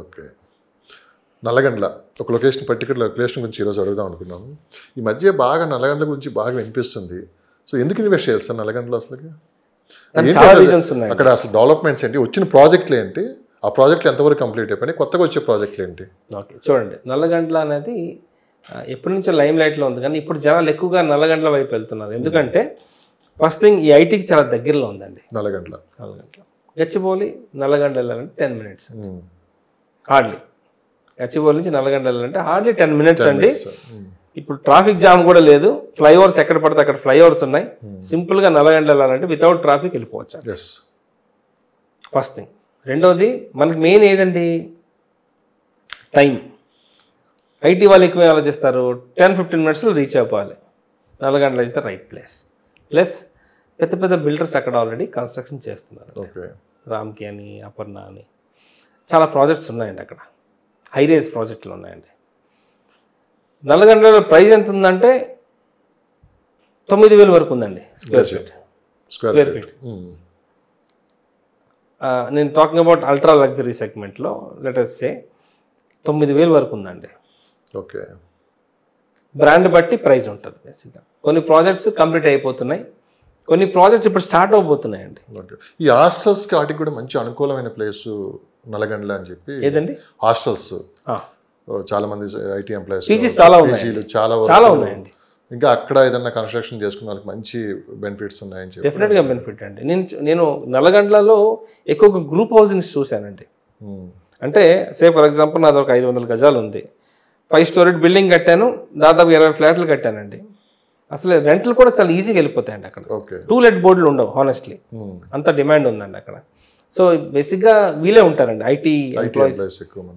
S1: ఓకే. నల్లగండ్ల ఒక లొకేషన్, పర్టికులర్ లొకేషన్ గురించి ఈరోజు అడుగుదాం అనుకున్నాము. ఈ మధ్య బాగా నల్లగండ్ల గురించి బాగా వినిపిస్తుంది. సో ఎందుకు ఇన్వెస్ట్ చేయాలి సార్ నల్లగండ్లో? అసలు
S2: చాలా రీజన్స్ ఉన్నాయి
S1: అక్కడ. అసలు డెవలప్మెంట్స్ ఏంటి, వచ్చిన ప్రాజెక్టులు ఏంటి, ఆ ప్రాజెక్టులు ఎంతవరకు కంప్లీట్ అయిపోయినాయి, కొత్తగా వచ్చే ప్రాజెక్టులు ఏంటి?
S2: ఓకే, చూడండి నల్లగండ్ల అనేది ఎప్పటి నుంచో లైమ్ లైట్లో ఉంది, కానీ ఇప్పుడు జనాలు ఎక్కువగా నల్లగండ్ల వైపు వెళ్తున్నారు. ఎందుకంటే ఫస్ట్ థింగ్ ఈ ఐటీకి చాలా దగ్గరలో ఉందండి నల్లగండ్ల. గచ్చిబౌలి నల్లగండ్ల వెళ్ళాలంటే 10 minutes హార్డ్లీ. గచ్చిబౌలి నుంచి నల్లగండ్ల వెళ్ళాలంటే హార్డ్లీ 10 minutes అండి. ఇప్పుడు ట్రాఫిక్ జామ్ కూడా లేదు, ఫ్లైఓవర్స్ ఎక్కడ పడితే అక్కడ ఫ్లైఓవర్స్ ఉన్నాయి. సింపుల్గా నల్లగండ్ల వెళ్ళాలంటే వితౌట్ ట్రాఫిక్ వెళ్ళిపోవచ్చు. First thing. రెండోది మనకి మెయిన్ ఏదండి, టైం. ఐటీ వాళ్ళు ఎక్కువ ఆలోచిస్తారు, 10-15 minutesలో రీచ్ అయిపోవాలి. Nallagandla is the right place. Plus పెద్ద పెద్ద బిల్డర్స్ అక్కడ ఆల్రెడీ కన్స్ట్రక్షన్ చేస్తున్నారు. రామ్కి అని, అపర్ణ అని చాలా ప్రాజెక్ట్స్ ఉన్నాయండి అక్కడ, హై రేజ్ ప్రాజెక్టులు ఉన్నాయండి. నల్లగండ్లలో ప్రైస్ ఎంత ఉందంటే 9,000 వరకు ఉందండి స్క్వేర్ ఫీట్. నేను టాకింగ్ అబౌట్ అల్ట్రా లగ్జరీ సెగ్మెంట్లో లెట్ us సే 9,000 వరకు ఉందండి.
S1: ఓకే.
S2: బ్రాండ్ బట్టి ప్రైస్ ఉంటుంది బేసిక్గా. కొన్ని ప్రాజెక్ట్స్ కంప్లీట్ అయిపోతున్నాయి, కొన్ని ప్రాజెక్ట్స్ ఇప్పుడు స్టార్ట్ అవబోతున్నాయండి.
S1: ఈ హాస్టల్స్ వాటికి కూడా మంచి అనుకూలమైన ప్లేస్ నల్లగండ్ల అని చెప్పి.
S2: ఏదండి?
S1: హాస్టల్స్. చాలా మంది ఐటీ ఎంప్లాయీస్,
S2: పీజీస్ చాలా ఉన్నాయండి.
S1: ఇంకా అక్కడ ఏదైనా కన్స్ట్రక్షన్ చేసుకున్న వాళ్ళకి మంచి బెనిఫిట్స్ ఉన్నాయని చెప్పి.
S2: డెఫినెట్గా బెనిఫిట్ అండి. నేను నల్లగండ్లలో ఎక్కువగా గ్రూప్ హౌసింగ్స్ చూశానండి. అంటే సే ఫర్ ఎగ్జాంపుల్ నాది ఒక 500 గజాలు ఉంది, 5 story బిల్డింగ్ కట్టాను, దాదాపు 20 ఫ్లాట్లు కట్టానండి. అసలు రెంట్లు కూడా చాలా ఈజీగా వెళ్ళిపోతాయండి అక్కడ. 2 let బోర్డులు ఉండవు హానెస్ట్లీ, అంత డిమాండ్ ఉందండి అక్కడ. సో బేసిక్గా వీలే ఉంటారండి, ఐటీ ఎంప్లాయీస్,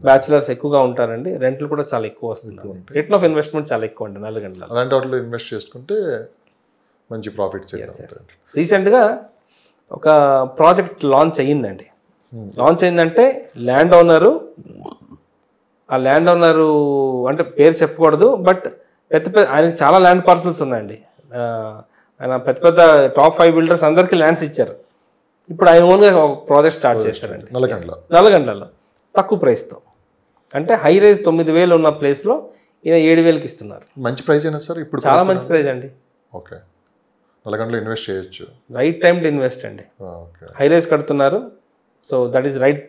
S2: బ్యాచులర్స్ ఎక్కువగా ఉంటారండి. రెంట్లు కూడా చాలా ఎక్కువ వస్తుంది, రిటర్న్ ఆఫ్ ఇన్వెస్ట్మెంట్ చాలా ఎక్కువ అండి నల్లగండ్ల.
S1: అలాంటి వాటిలో ఇన్వెస్ట్ చేసుకుంటే మంచి ప్రాఫిట్స్.
S2: రీసెంట్గా ఒక ప్రాజెక్ట్ లాంచ్ అయ్యిందండి. లాంచ్ అయిందంటే ల్యాండ్ ఓనరు అంటే పేరు చెప్పకూడదు, బట్ ఆయనకి చాలా ల్యాండ్ పార్సల్స్ ఉన్నాయండి. ఆయన పెద్ద టాప్ 5 బిల్డర్స్ అందరికీ ల్యాండ్స్ ఇచ్చారు. ఇప్పుడు ఆయన ఓన్గా ఒక ప్రాజెక్ట్ స్టార్ట్ చేశారండి నల్లగండ్లలో తక్కువ ప్రైస్తో. అంటే హై రైజ్ 9,000 ఉన్న ప్లేస్లో ఈయన 7,000కి ఇస్తున్నారు.
S1: మంచి ప్రైస్ అయినా సార్ ఇప్పుడు?
S2: చాలా మంచి ప్రైస్ అండి.
S1: ఓకే. నల్లగండ్లో ఇన్వెస్ట్ చేయొచ్చు,
S2: రైట్ టైం టు ఇన్వెస్ట్ అండి. హై రైజ్ కడుతున్నారు, so that is right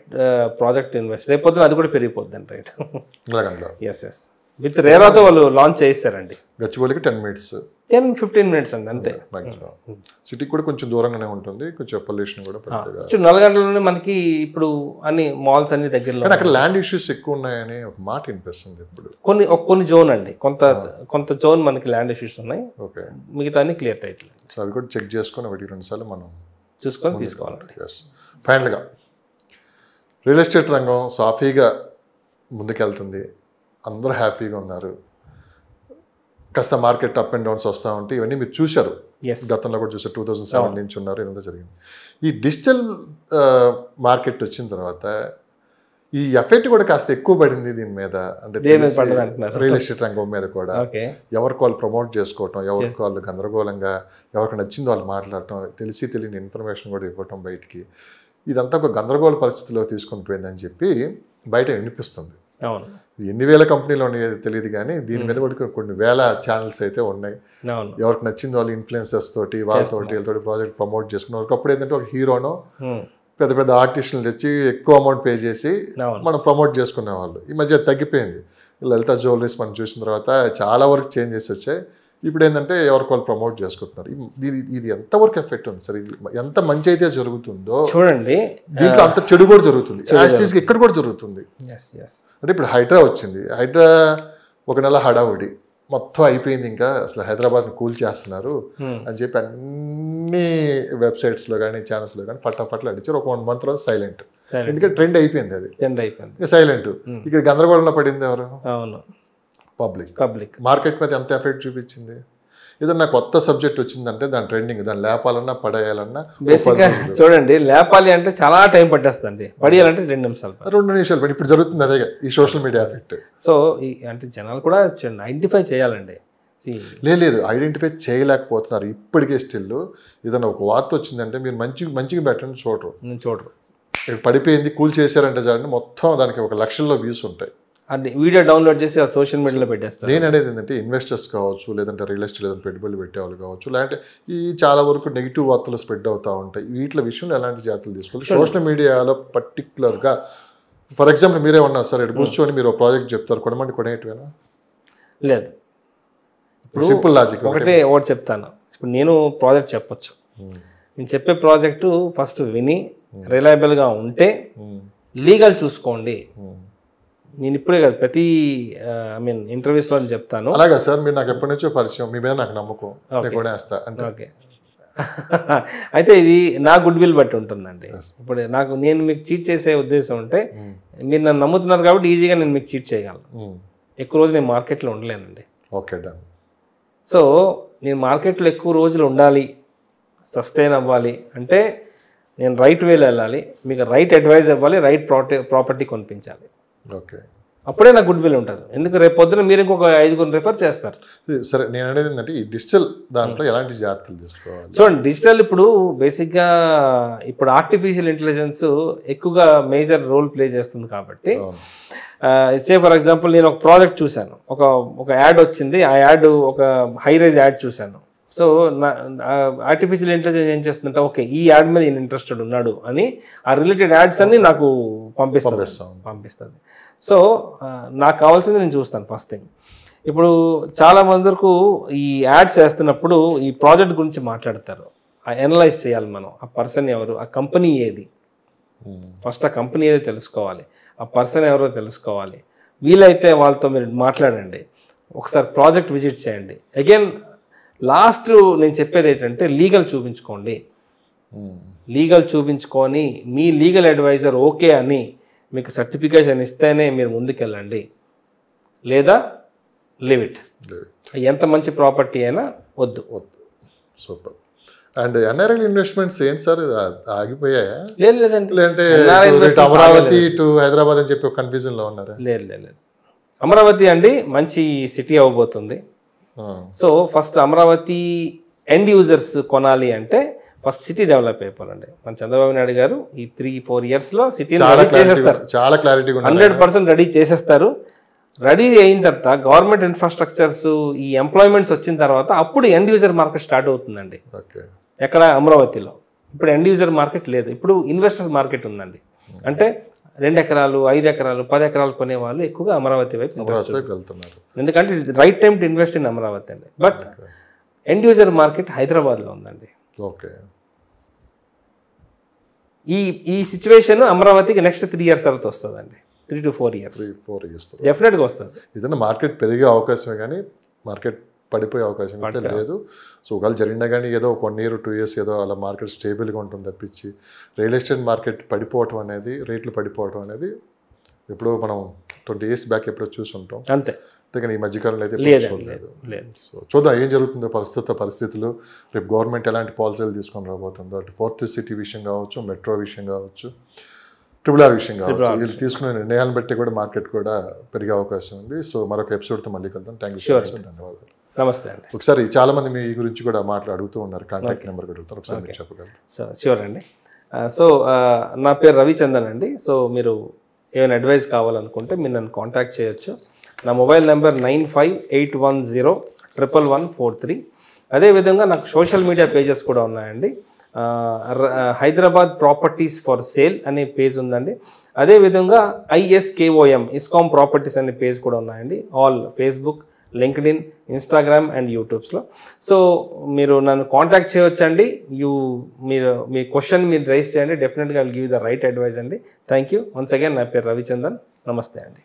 S2: project invest. రేపొద్దున అది కూడా పెరిగిపోద్ది అండి రైట్. ఎస్ విత్ రేరాతో వాళ్ళు లాంచ్ చేస్తారండి.
S1: గచ్చిబౌలికి 10 minutes
S2: 10-15 minutes అండి అంతే.
S1: సిటీ కూడా కొంచెం దూరంగానే ఉంటుంది, కొంచెం పొల్యూషన్ కూడా.
S2: నల్లగండ్లలోనే మనకి ఇప్పుడు అన్ని మాల్స్ అన్ని దగ్గరలో.
S1: అక్కడ ల్యాండ్ ఇష్యూస్ ఎక్కువ ఉన్నాయని ఒక మాట వినిపిస్తుంది ఇప్పుడు.
S2: కొన్ని జోన్ అండి, కొంత జోన్ మనకి ల్యాండ్ ఇష్యూస్ ఉన్నాయి.
S1: ఓకే.
S2: మిగతా అన్ని క్లియర్ టైటిల్.
S1: సో అవి కూడా చెక్ చేసుకొని 1-2 సార్లు మనం
S2: చూసుకొని తీసుకోవాలండి.
S1: ఫైనల్గా రియల్ ఎస్టేట్ రంగం సాఫీగా ముందుకెళ్తుంది, అందరూ హ్యాపీగా ఉన్నారు. కాస్త మార్కెట్ అప్ అండ్ డౌన్స్ వస్తూ ఉంటే ఇవన్నీ మీరు చూశారు, గతంలో కూడా చూసారు. 2007 నుంచి ఉన్నారు, ఇదంతా జరిగింది. ఈ డిజిటల్ మార్కెట్ వచ్చిన తర్వాత ఈ ఎఫెక్ట్ కూడా కాస్త ఎక్కువ పడింది దీని మీద. అంటే రియల్ ఎస్టేట్ రంగం మీద కూడా ఎవరికి వాళ్ళు ప్రమోట్ చేసుకోవటం, ఎవరికి వాళ్ళు గందరగోళంగా ఎవరికి నచ్చింది వాళ్ళు మాట్లాడటం, తెలియని ఇన్ఫర్మేషన్ కూడా ఇవ్వటం బయటికి, ఇదంతా ఒక గందరగోళ పరిస్థితిలో తీసుకొని పోయిందని చెప్పి బయట వినిపిస్తుంది.
S2: అవును
S1: ఎన్ని వేల కంపెనీలు ఉన్నాయో తెలియదు కానీ దీని మీద కూడా కొన్ని వేల ఛానల్స్ అయితే ఉన్నాయి.
S2: అవును
S1: ఎవరికి నచ్చింది వాళ్ళు ఇన్ఫ్లుయెన్సర్స్ తోటి వీళ్ళతోటి ప్రాజెక్ట్ ప్రమోట్ చేసుకున్నారు. ఒకప్పుడు ఏంటంటే ఒక హీరోనో పెద్ద పెద్ద ఆర్టిస్టులు తెచ్చి ఎక్కువ అమౌంట్ పే చేసి మనం ప్రమోట్ చేసుకునే వాళ్ళు. ఈ మధ్య తగ్గిపోయింది. లలిత జ్యువెలరీస్ మనం చూసిన తర్వాత చాలా వరకు చేంజెస్ వచ్చాయి. ఇప్పుడు ఏంటంటే ఎవరికి వాళ్ళు ప్రమోట్ చేసుకుంటున్నారు. ఇది ఎంతవరకు ఎఫెక్ట్ ఉంది సార్? ఇది ఎంత మంచి అయితే జరుగుతుందో
S2: చూడండి,
S1: దీంట్లో అంత చెడు కూడా జరుగుతుంది. ఇక్కడ కూడా జరుగుతుంది. అంటే ఇప్పుడు హైడ్రా వచ్చింది. హైడ్రా ఒక నెల హడావుడి మొత్తం అయిపోయింది, ఇంకా అసలు హైదరాబాద్ని కూల్ చేస్తున్నారు అని చెప్పి అన్ని వెబ్సైట్స్లో కానీ ఛానల్స్లో కానీ ఫటాఫట్లు అడిచారు. ఒక 1 month సైలెంట్. ఎందుకంటే ట్రెండ్ అయిపోయింది, అది సైలెంట్. ఇక్కడ గందరగోళంలో పడింది ఎవరు?
S2: అవును,
S1: పబ్లిక్. మార్కెట్ మీద ఎంత ఎఫెక్ట్ చూపించింది? ఏదన్నా కొత్త సబ్జెక్ట్ వచ్చిందంటే దాని ట్రెండింగ్, దాన్ని లేపాలన్నా పడేయాలన్నా
S2: బేసిక్గా చూడండి, లేపాలి అంటే చాలా టైం పట్టేస్తుంది, పడేయాలంటే 2 నిమిషాలు
S1: 2 నిమిషాలు. ఇప్పుడు జరుగుతుంది అదే ఈ సోషల్ మీడియా ఎఫెక్ట్.
S2: సో అంటే జనాలు కూడా ఐడెంటిఫై చేయాలండి.
S1: లేదు ఐడెంటిఫై చేయలేకపోతున్నారు ఇప్పటికే. స్టిల్ ఏదైనా ఒక వార్త వచ్చిందంటే మీరు మంచిగా పెట్టండి, చూడరు. పడిపోయింది కూల్ చేశారంటే చూడండి, మొత్తం దానికి 1 లక్షల్లో వ్యూస్ ఉంటాయి.
S2: అది వీడియో డౌన్లోడ్ చేసి సోషల్ మీడియాలో పెట్టేస్తారు.
S1: నేను అనేది ఏంటంటే ఇన్వెస్టర్స్ కావచ్చు, లేదంటే రియల్ ఎస్టేట్ ఏదైనా పెట్టుబడులు పెట్టేవాళ్ళు కావచ్చు, లేదంటే ఈ చాలా వరకు నెగిటివ్ వార్తలు స్ప్రెడ్ అవుతూ ఉంటాయి. వీటి విషయంలో ఎలాంటి జాగ్రత్తలు తీసుకోవాలి? సోషల్ మీడియాలో పర్టికులర్గా ఫర్ ఎగ్జాంపుల్ మీరే ఉన్నారు సార్, ఇక్కడ కూర్చొని మీరు ప్రాజెక్ట్ చెప్తారు, కొనేటివేనా?
S2: లేదు.
S1: సింపుల్ లాజిక్
S2: ఒకటి చెప్తాను. ఇప్పుడు నేను ప్రాజెక్ట్ చెప్పొచ్చు. నేను చెప్పే ప్రాజెక్టు ఫస్ట్ విని రిలయబుల్గా ఉంటే లీగల్ చూసుకోండి. నేను ఇప్పుడే కాదు, ప్రతి ఇంటర్వ్యూస్లో చెప్తాను.
S1: అలాగా సార్, మీరు నాకు ఎప్పటి నుంచో పరిచయం, మీ మీద నాకు నమ్మకం, కొనేస్తా అంటే.
S2: ఓకే, అయితే ఇది నా గుడ్ విల్ బట్టి ఉంటుందండి. ఇప్పుడు నేను మీకు చీట్ చేసే ఉద్దేశం ఉంటే మీరు నన్ను నమ్ముతున్నారు కాబట్టి ఈజీగా నేను మీకు చీట్ చేయగలను. ఎక్కువ రోజు నేను మార్కెట్లో ఉండలేనండి.
S1: Okay, done.
S2: సో నేను మార్కెట్లో ఎక్కువ రోజులు ఉండాలి, సస్టైన్ అవ్వాలి అంటే నేను రైట్ వేలో వెళ్ళాలి, మీకు రైట్ అడ్వైజ్ ఇవ్వాలి, రైట్ ప్రాపర్టీ కొనిపించాలి.
S1: ఓకే,
S2: అప్పుడే నాకు గుడ్ విల్ ఉంటుంది. ఎందుకు రేపు పొద్దున మీరు ఇంకొక 5 రిఫర్ చేస్తారు.
S1: సరే, నేను అనేది ఏంటంటే ఈ డిజిటల్ దాంట్లో ఎలాంటి జాగ్రత్తలు తీసుకోవాలి?
S2: చూడండి, డిజిటల్ ఇప్పుడు బేసిక్గా ఇప్పుడు ఆర్టిఫిషియల్ ఇంటెలిజెన్స్ ఎక్కువగా మేజర్ రోల్ ప్లే చేస్తుంది. కాబట్టి సే ఫర్ ఎగ్జాంపుల్ నేను ఒక ప్రాజెక్ట్ చూశాను, ఒక యాడ్ వచ్చింది, ఆ యాడ్ ఒక హై రైజ్ యాడ్ చూశాను. సో ఆర్టిఫిషియల్ ఇంటెలిజెన్స్ ఏం చేస్తుందంటే ఓకే ఈ యాడ్ మీద ఈయన ఇంట్రెస్టెడ్ ఉన్నాడు అని ఆ రిలేటెడ్ యాడ్స్ అన్ని నాకు పంపిస్తుంది. సో నాకు కావాల్సింది నేను చూస్తాను ఫస్ట్ థింగ్. ఇప్పుడు చాలా మంది వరకు ఈ యాడ్స్ వేస్తున్నప్పుడు ఈ ప్రాజెక్ట్ గురించి మాట్లాడతారు. అనలైజ్ చేయాలి మనం, ఆ పర్సన్ ఎవరు, ఆ కంపెనీ ఏది, ఫస్ట్ ఆ కంపెనీ ఏదో తెలుసుకోవాలి, ఆ పర్సన్ ఎవరో తెలుసుకోవాలి. వీలైతే వాళ్ళతో మీరు మాట్లాడండి, ఒకసారి ప్రాజెక్ట్ విజిట్ చేయండి. అగైన్ లాస్ట్ నేను చెప్పేది ఏంటంటే లీగల్ చూపించుకోండి. లీగల్ చూపించుకొని మీ లీగల్ అడ్వైజర్ ఓకే అని మీకు సర్టిఫికేషన్ ఇస్తేనే మీరు ముందుకెళ్ళండి, లేదా లీవ్ ఇట్. ఎంత మంచి ప్రాపర్టీ అయినా వద్దు.
S1: సూపర్. అండ్ ఎన్ఆర్ఐ ఇన్వెస్ట్మెంట్స్ ఏంటి సార్, ఆగిపోయాయా?
S2: లేదండి,
S1: లేదంటే అమరావతి టు హైదరాబాద్ అని చెప్పి కన్ఫ్యూజన్లో ఉన్నారా?
S2: లేదు. అమరావతి అండి మంచి సిటీ అవ్వబోతుంది. So first Amaravati end users కొనాలి అంటే ఫస్ట్ సిటీ డెవలప్ అయిపోవాలండి. మన చంద్రబాబు నాయుడు గారు ఈ 3-4 yearsలో సిటీని రెడీ చేసేస్తారు.
S1: చాలా క్లారిటీ
S2: 100% రెడీ చేసేస్తారు. రెడీ అయిన తర్వాత గవర్నమెంట్ ఇన్ఫ్రాస్ట్రక్చర్స్, ఈ ఎంప్లాయ్మెంట్స్ వచ్చిన తర్వాత అప్పుడు ఎండ్ యూజర్ మార్కెట్ స్టార్ట్ అవుతుందండి. ఎక్కడ? అమరావతిలో. ఇప్పుడు ఎండ్ యూజర్ మార్కెట్ లేదు, ఇప్పుడు ఇన్వెస్టర్ మార్కెట్ ఉందండి. అంటే 2 ఎకరాలు 5 ఎకరాలు 10 ఎకరాలు కొనే వాళ్ళు ఎక్కువగా అమరావతి వైపు వెళ్తున్నారు. ఎందుకంటే right time to invest in Amaravati అండి. బట్ ఎండ్ యూజర్ మార్కెట్ హైదరాబాద్లో ఉందండి.
S1: ఓకే,
S2: ఈ సిచ్యువేషన్ అమరావతికి నెక్స్ట్ 3 years తర్వాత వస్తుందండి. 3 to 4 years డెఫినెట్గా వస్తుంది.
S1: ఏదైనా మార్కెట్ పెరిగే అవకాశమే కానీ మార్కెట్ పడిపోయే అవకాశం అయితే లేదు. సో ఒకవేళ జరిగినా కానీ ఏదో 1 year 2 years ఏదో అలా మార్కెట్ స్టేబుల్గా ఉంటుంది తప్పించి రియల్ ఎస్టేట్ మార్కెట్ పడిపోవటం అనేది, రేట్లు పడిపోవటం అనేది ఎప్పుడో మనం 20 years బ్యాక్ ఎప్పుడో చూసుంటాం.
S2: అంతే.
S1: అందుకని ఈ మధ్యకాలంలో అయితే చూడలేదు. సో చూద్దాం ఏం జరుగుతుందో పరిస్థితులు. రేపు గవర్నమెంట్ ఎలాంటి పాలసీలు తీసుకొని రాబోతుందో, అటు 4th city విషయం కావచ్చు, మెట్రో విషయం కావచ్చు, RRR విషయం కావచ్చు, వీళ్ళు తీసుకునే నిర్ణయాలను బట్టి కూడా మార్కెట్ కూడా పెరిగే అవకాశం ఉంది. సో మరొక ఎపిసోడ్తో మళ్ళీ కలుద్దాం. థ్యాంక్ యూ సార్, ధన్యవాదాలు.
S2: నమస్తే అండి.
S1: ఒకసారి చాలా మంది మీ గురించి కూడా అడుగుతూ ఉన్నారు, కాంటాక్ట్ నెంబర్ కూడా అడుగుతారు, ఒకసారి మీరు చెప్పగలరు?
S2: సో ష్యూర్ అండి. సో నా పేరు రవిచందన్ అండి. సో మీరు ఏమైనా అడ్వైస్ కావాలనుకుంటే మీరు నన్ను కాంటాక్ట్ చేయొచ్చు. నా మొబైల్ నెంబర్ 9581011143. అదేవిధంగా నాకు సోషల్ మీడియా పేజెస్ కూడా ఉన్నాయండి. హైదరాబాద్ ప్రాపర్టీస్ ఫర్ సేల్ అనే పేజ్ ఉందండి. అదేవిధంగా ISKOM ఇస్కామ్ ప్రాపర్టీస్ అనే పేజ్ కూడా ఉన్నాయండి. All Facebook, LinkedIn, Instagram and యూట్యూబ్స్లో. సో మీరు నన్ను కాంటాక్ట్ చేయవచ్చండి. మీరు మీ క్వశ్చన్ మీరు రైజ్ చేయండి. డెఫినెట్గా I will give the right advise అండి. Thank you once again. నా పేరు రవిచందన్. నమస్తే అండి.